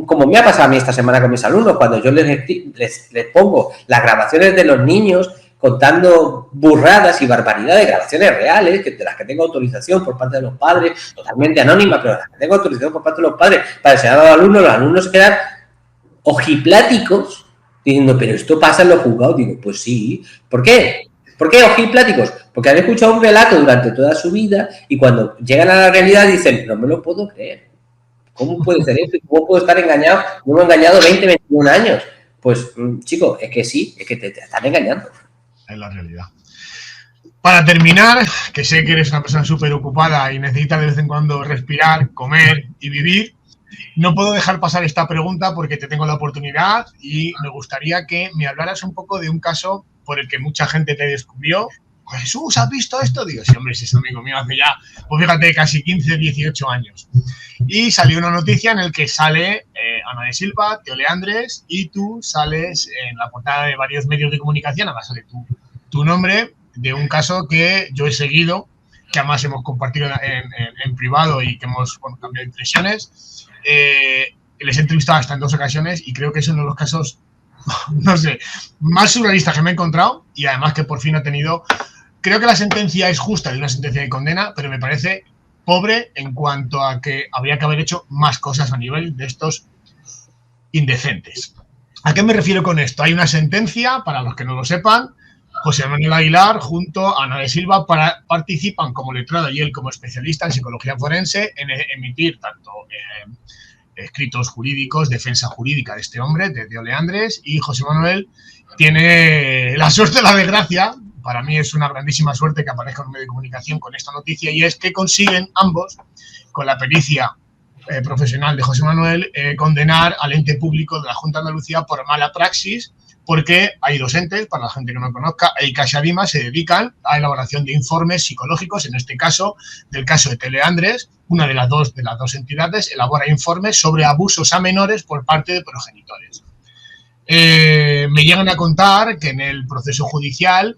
como me ha pasado a mí esta semana con mis alumnos, cuando yo les pongo las grabaciones de los niños contando burradas y barbaridades, grabaciones reales, de las que tengo autorización por parte de los padres, totalmente anónimas, pero las que tengo autorización por parte de los padres para enseñar a los alumnos se quedan ojipláticos diciendo, pero esto pasa en los juzgados. Digo, pues sí. ¿Por qué? ¿Por qué ojipláticos? Porque han escuchado un relato durante toda su vida y cuando llegan a la realidad dicen, no me lo puedo creer. ¿Cómo puede ser esto? ¿Cómo puedo estar engañado? No me he engañado 20, 21 años. Pues, chico, es que sí, es que te están engañando. Es la realidad. Para terminar, que sé que eres una persona súper ocupada y necesitas de vez en cuando respirar, comer y vivir, no puedo dejar pasar esta pregunta porque te tengo la oportunidad y me gustaría que me hablaras un poco de un caso por el que mucha gente te descubrió. Jesús, ¿has visto esto? Digo, sí, hombre, si es amigo mío hace ya, pues fíjate, casi 15, 18 años. Y salió una noticia en la que sale Ana de Silva, Teo Leandres, y tú sales en la portada de varios medios de comunicación, además sale tu nombre, de un caso que yo he seguido, que además hemos compartido en privado y que hemos cambiado impresiones. Les he entrevistado hasta en 2 ocasiones y creo que es uno de los casos, no sé, más surrealistas que me he encontrado, y además que por fin ha tenido... Creo que la sentencia es justa, de una sentencia de condena, pero me parece pobre en cuanto a que habría que haber hecho más cosas a nivel de estos indecentes. ¿A qué me refiero con esto? Hay una sentencia, para los que no lo sepan, José Manuel Aguilar junto a Ana de Silva participan como letrado y él como especialista en psicología forense en emitir tanto escritos jurídicos, defensa jurídica de este hombre, de Teo Leandres, y José Manuel tiene la suerte, la desgracia, para mí es una grandísima suerte que aparezca en un medio de comunicación con esta noticia, y es que consiguen ambos, con la pericia profesional de José Manuel, condenar al ente público de la Junta de Andalucía por mala praxis, porque hay 2 entes, para la gente que no conozca, EICA y Adima, se dedican a la elaboración de informes psicológicos, en este caso, del caso de Teo Leandres, una de las dos entidades elabora informes sobre abusos a menores por parte de progenitores. Me llegan a contar que en el proceso judicial,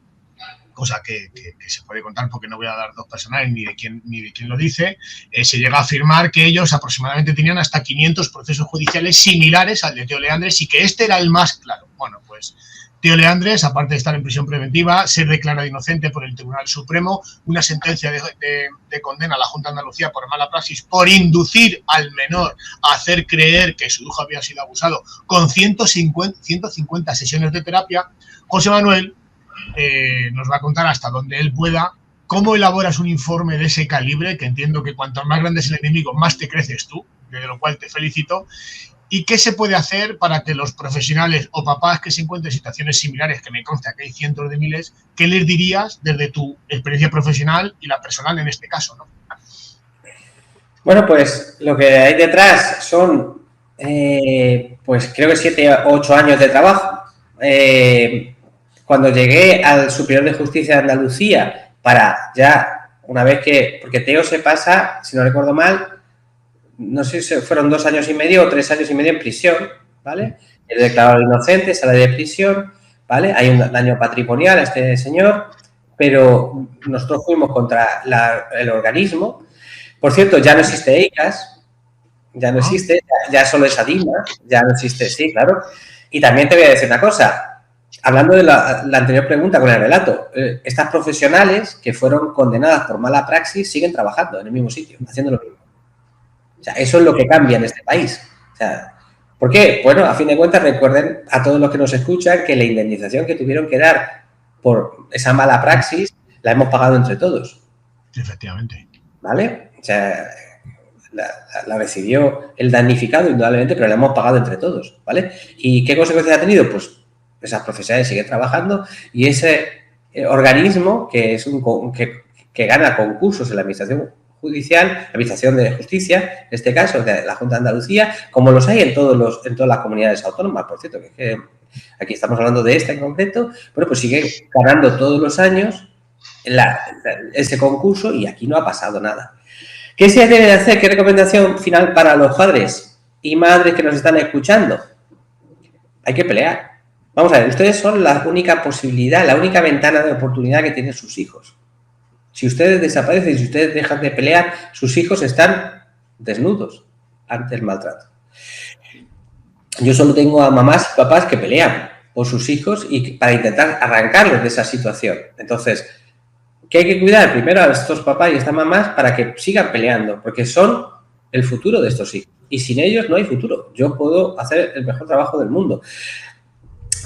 cosa que se puede contar porque no voy a dar 2 personales ni de quién lo dice, se llega a afirmar que ellos aproximadamente tenían hasta 500 procesos judiciales similares al de Teo Leandres y que este era el más claro. Bueno, pues Teo Leandres, aparte de estar en prisión preventiva, se declara inocente por el Tribunal Supremo, una sentencia de condena a la Junta de Andalucía por mala praxis, por inducir al menor a hacer creer que su hijo había sido abusado, con 150 sesiones de terapia. José Manuel nos va a contar hasta donde él pueda cómo elaboras un informe de ese calibre, que entiendo que cuanto más grande es el enemigo, más te creces tú, de lo cual te felicito, y qué se puede hacer para que los profesionales o papás que se encuentren en situaciones similares, que me consta que hay cientos de miles, ¿qué les dirías desde tu experiencia profesional y la personal en este caso, ¿no? Bueno, pues lo que hay detrás son, pues creo que 7 o 8 años de trabajo. Cuando llegué al Superior de Justicia de Andalucía, para ya, una vez que, porque Teo se pasa, si no recuerdo mal, no sé si fueron 2 años y medio o 3 años y medio en prisión, ¿vale? El declarado inocente, sale de prisión, ¿vale? Hay un daño patrimonial a este señor, pero nosotros fuimos contra el organismo. Por cierto, ya no existe EICAS, ya no existe, ya solo es Adima, ya no existe, sí, claro. Y también te voy a decir una cosa, hablando de la anterior pregunta con el relato, estas profesionales que fueron condenadas por mala praxis siguen trabajando en el mismo sitio, haciendo lo mismo. O sea, eso es lo que cambia en este país. O sea, ¿por qué? Bueno, a fin de cuentas, recuerden a todos los que nos escuchan que la indemnización que tuvieron que dar por esa mala praxis la hemos pagado entre todos. Efectivamente. ¿Vale? O sea, la recibió el damnificado, indudablemente, pero la hemos pagado entre todos, ¿vale? ¿Y qué consecuencias ha tenido? Pues esas profesionales siguen trabajando y ese organismo que es que gana concursos en la administración judicial, la administración de justicia, en este caso de la Junta de Andalucía, como los hay en todas las comunidades autónomas, por cierto, que aquí estamos hablando de esta en concreto, bueno, pues sigue ganando todos los años ese concurso y aquí no ha pasado nada. ¿Qué se debe de hacer? ¿Qué recomendación final para los padres y madres que nos están escuchando? Hay que pelear. Vamos a ver, ustedes son la única posibilidad, la única ventana de oportunidad que tienen sus hijos. Si ustedes desaparecen, si ustedes dejan de pelear, sus hijos están desnudos ante el maltrato. Yo solo tengo a mamás y papás que pelean por sus hijos y para intentar arrancarlos de esa situación. Entonces, ¿qué hay que cuidar? Primero a estos papás y a estas mamás para que sigan peleando, porque son el futuro de estos hijos. Y sin ellos no hay futuro. Yo puedo hacer el mejor trabajo del mundo.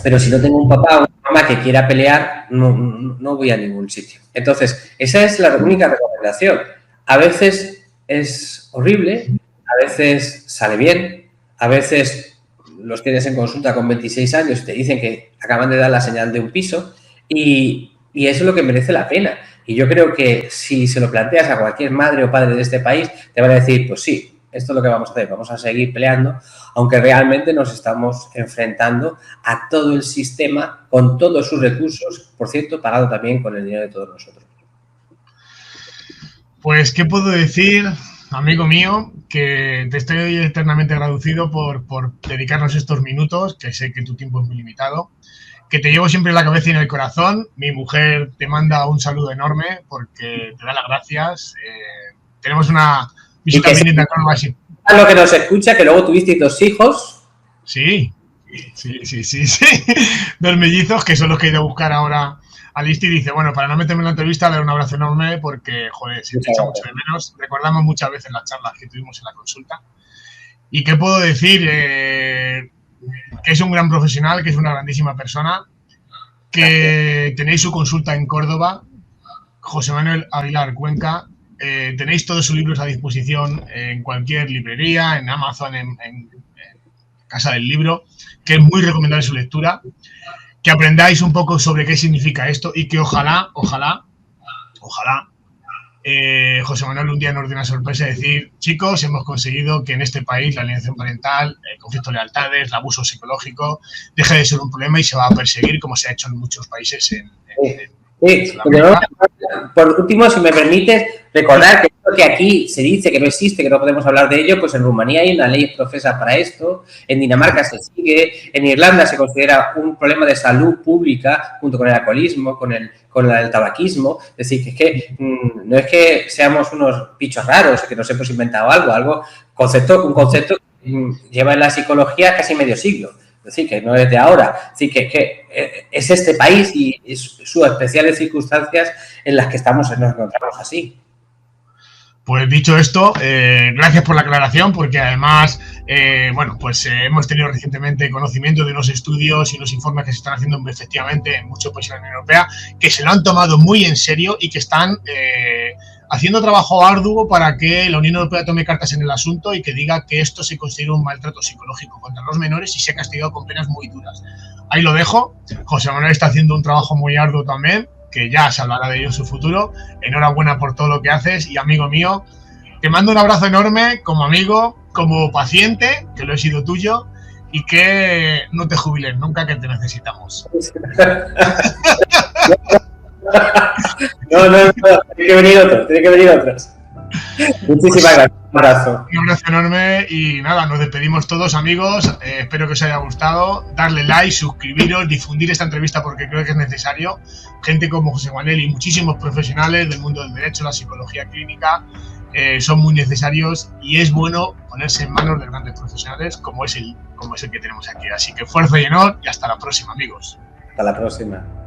Pero si no tengo un papá o una mamá que quiera pelear, no voy a ningún sitio. Entonces, esa es la única recomendación. A veces es horrible, a veces sale bien, a veces los tienes en consulta con 26 años y te dicen que acaban de dar la señal de un piso y eso es lo que merece la pena. Y yo creo que si se lo planteas a cualquier madre o padre de este país, te van a decir, pues sí, esto es lo que vamos a hacer, vamos a seguir peleando, aunque realmente nos estamos enfrentando a todo el sistema con todos sus recursos, por cierto, pagado también con el dinero de todos nosotros. Pues, ¿qué puedo decir, amigo mío? Que te estoy eternamente agradecido por dedicarnos estos minutos, que sé que tu tiempo es muy limitado, que te llevo siempre en la cabeza y en el corazón. Mi mujer te manda un saludo enorme porque te da las gracias. Tenemos una visita pendiente a Córdoba. A lo que nos escucha, que luego tuvisteis 2 hijos. Sí. 2 mellizos, que son los que he ido a buscar ahora al Isti. Dice, bueno, para no meterme en la entrevista, le doy un abrazo enorme porque, joder, se te echa mucho de menos. Recordamos muchas veces las charlas que tuvimos en la consulta. ¿Y qué puedo decir? Que es un gran profesional, que es una grandísima persona, que tenéis su consulta en Córdoba, José Manuel Aguilar Cuenca. Tenéis todos sus libros a disposición en cualquier librería, en Amazon, en Casa del Libro, que es muy recomendable su lectura, que aprendáis un poco sobre qué significa esto y que ojalá, José Manuel un día nos dé una sorpresa y decir, chicos, hemos conseguido que en este país la alienación parental, el conflicto de lealtades, el abuso psicológico, deje de ser un problema y se va a perseguir como se ha hecho en muchos países en por último, si me permites, recordar que lo que aquí se dice que no existe, que no podemos hablar de ello, pues en Rumanía hay una ley profesa para esto, en Dinamarca se sigue, en Irlanda se considera un problema de salud pública junto con el alcoholismo, con el tabaquismo. Es decir, que no es que seamos unos bichos raros, que nos hemos inventado un concepto que lleva en la psicología casi medio siglo. Es decir, que no es de ahora. Es decir, que es este país y sus especiales circunstancias en las que nos encontramos así. Pues dicho esto, gracias por la aclaración, porque además, hemos tenido recientemente conocimiento de unos estudios y unos informes que se están haciendo efectivamente en muchos países de la Unión Europea, que se lo han tomado muy en serio y que están haciendo trabajo arduo para que la Unión Europea tome cartas en el asunto y que diga que esto se considera un maltrato psicológico contra los menores y se ha castigado con penas muy duras. Ahí lo dejo. José Manuel está haciendo un trabajo muy arduo también, que ya se hablará de ello en su futuro. Enhorabuena por todo lo que haces y, amigo mío, te mando un abrazo enorme como amigo, como paciente, que lo he sido tuyo, y que no te jubiles nunca, que te necesitamos. No, tiene que venir otros. Muchísimas gracias. Un abrazo. Un abrazo enorme y nada, nos despedimos todos, amigos. Espero que os haya gustado. Darle like, suscribiros, difundir esta entrevista porque creo que es necesario. Gente como José Manuel y muchísimos profesionales del mundo del derecho, la psicología clínica, son muy necesarios y es bueno ponerse en manos de grandes profesionales como es el que tenemos aquí. Así que fuerza y honor y hasta la próxima, amigos. Hasta la próxima.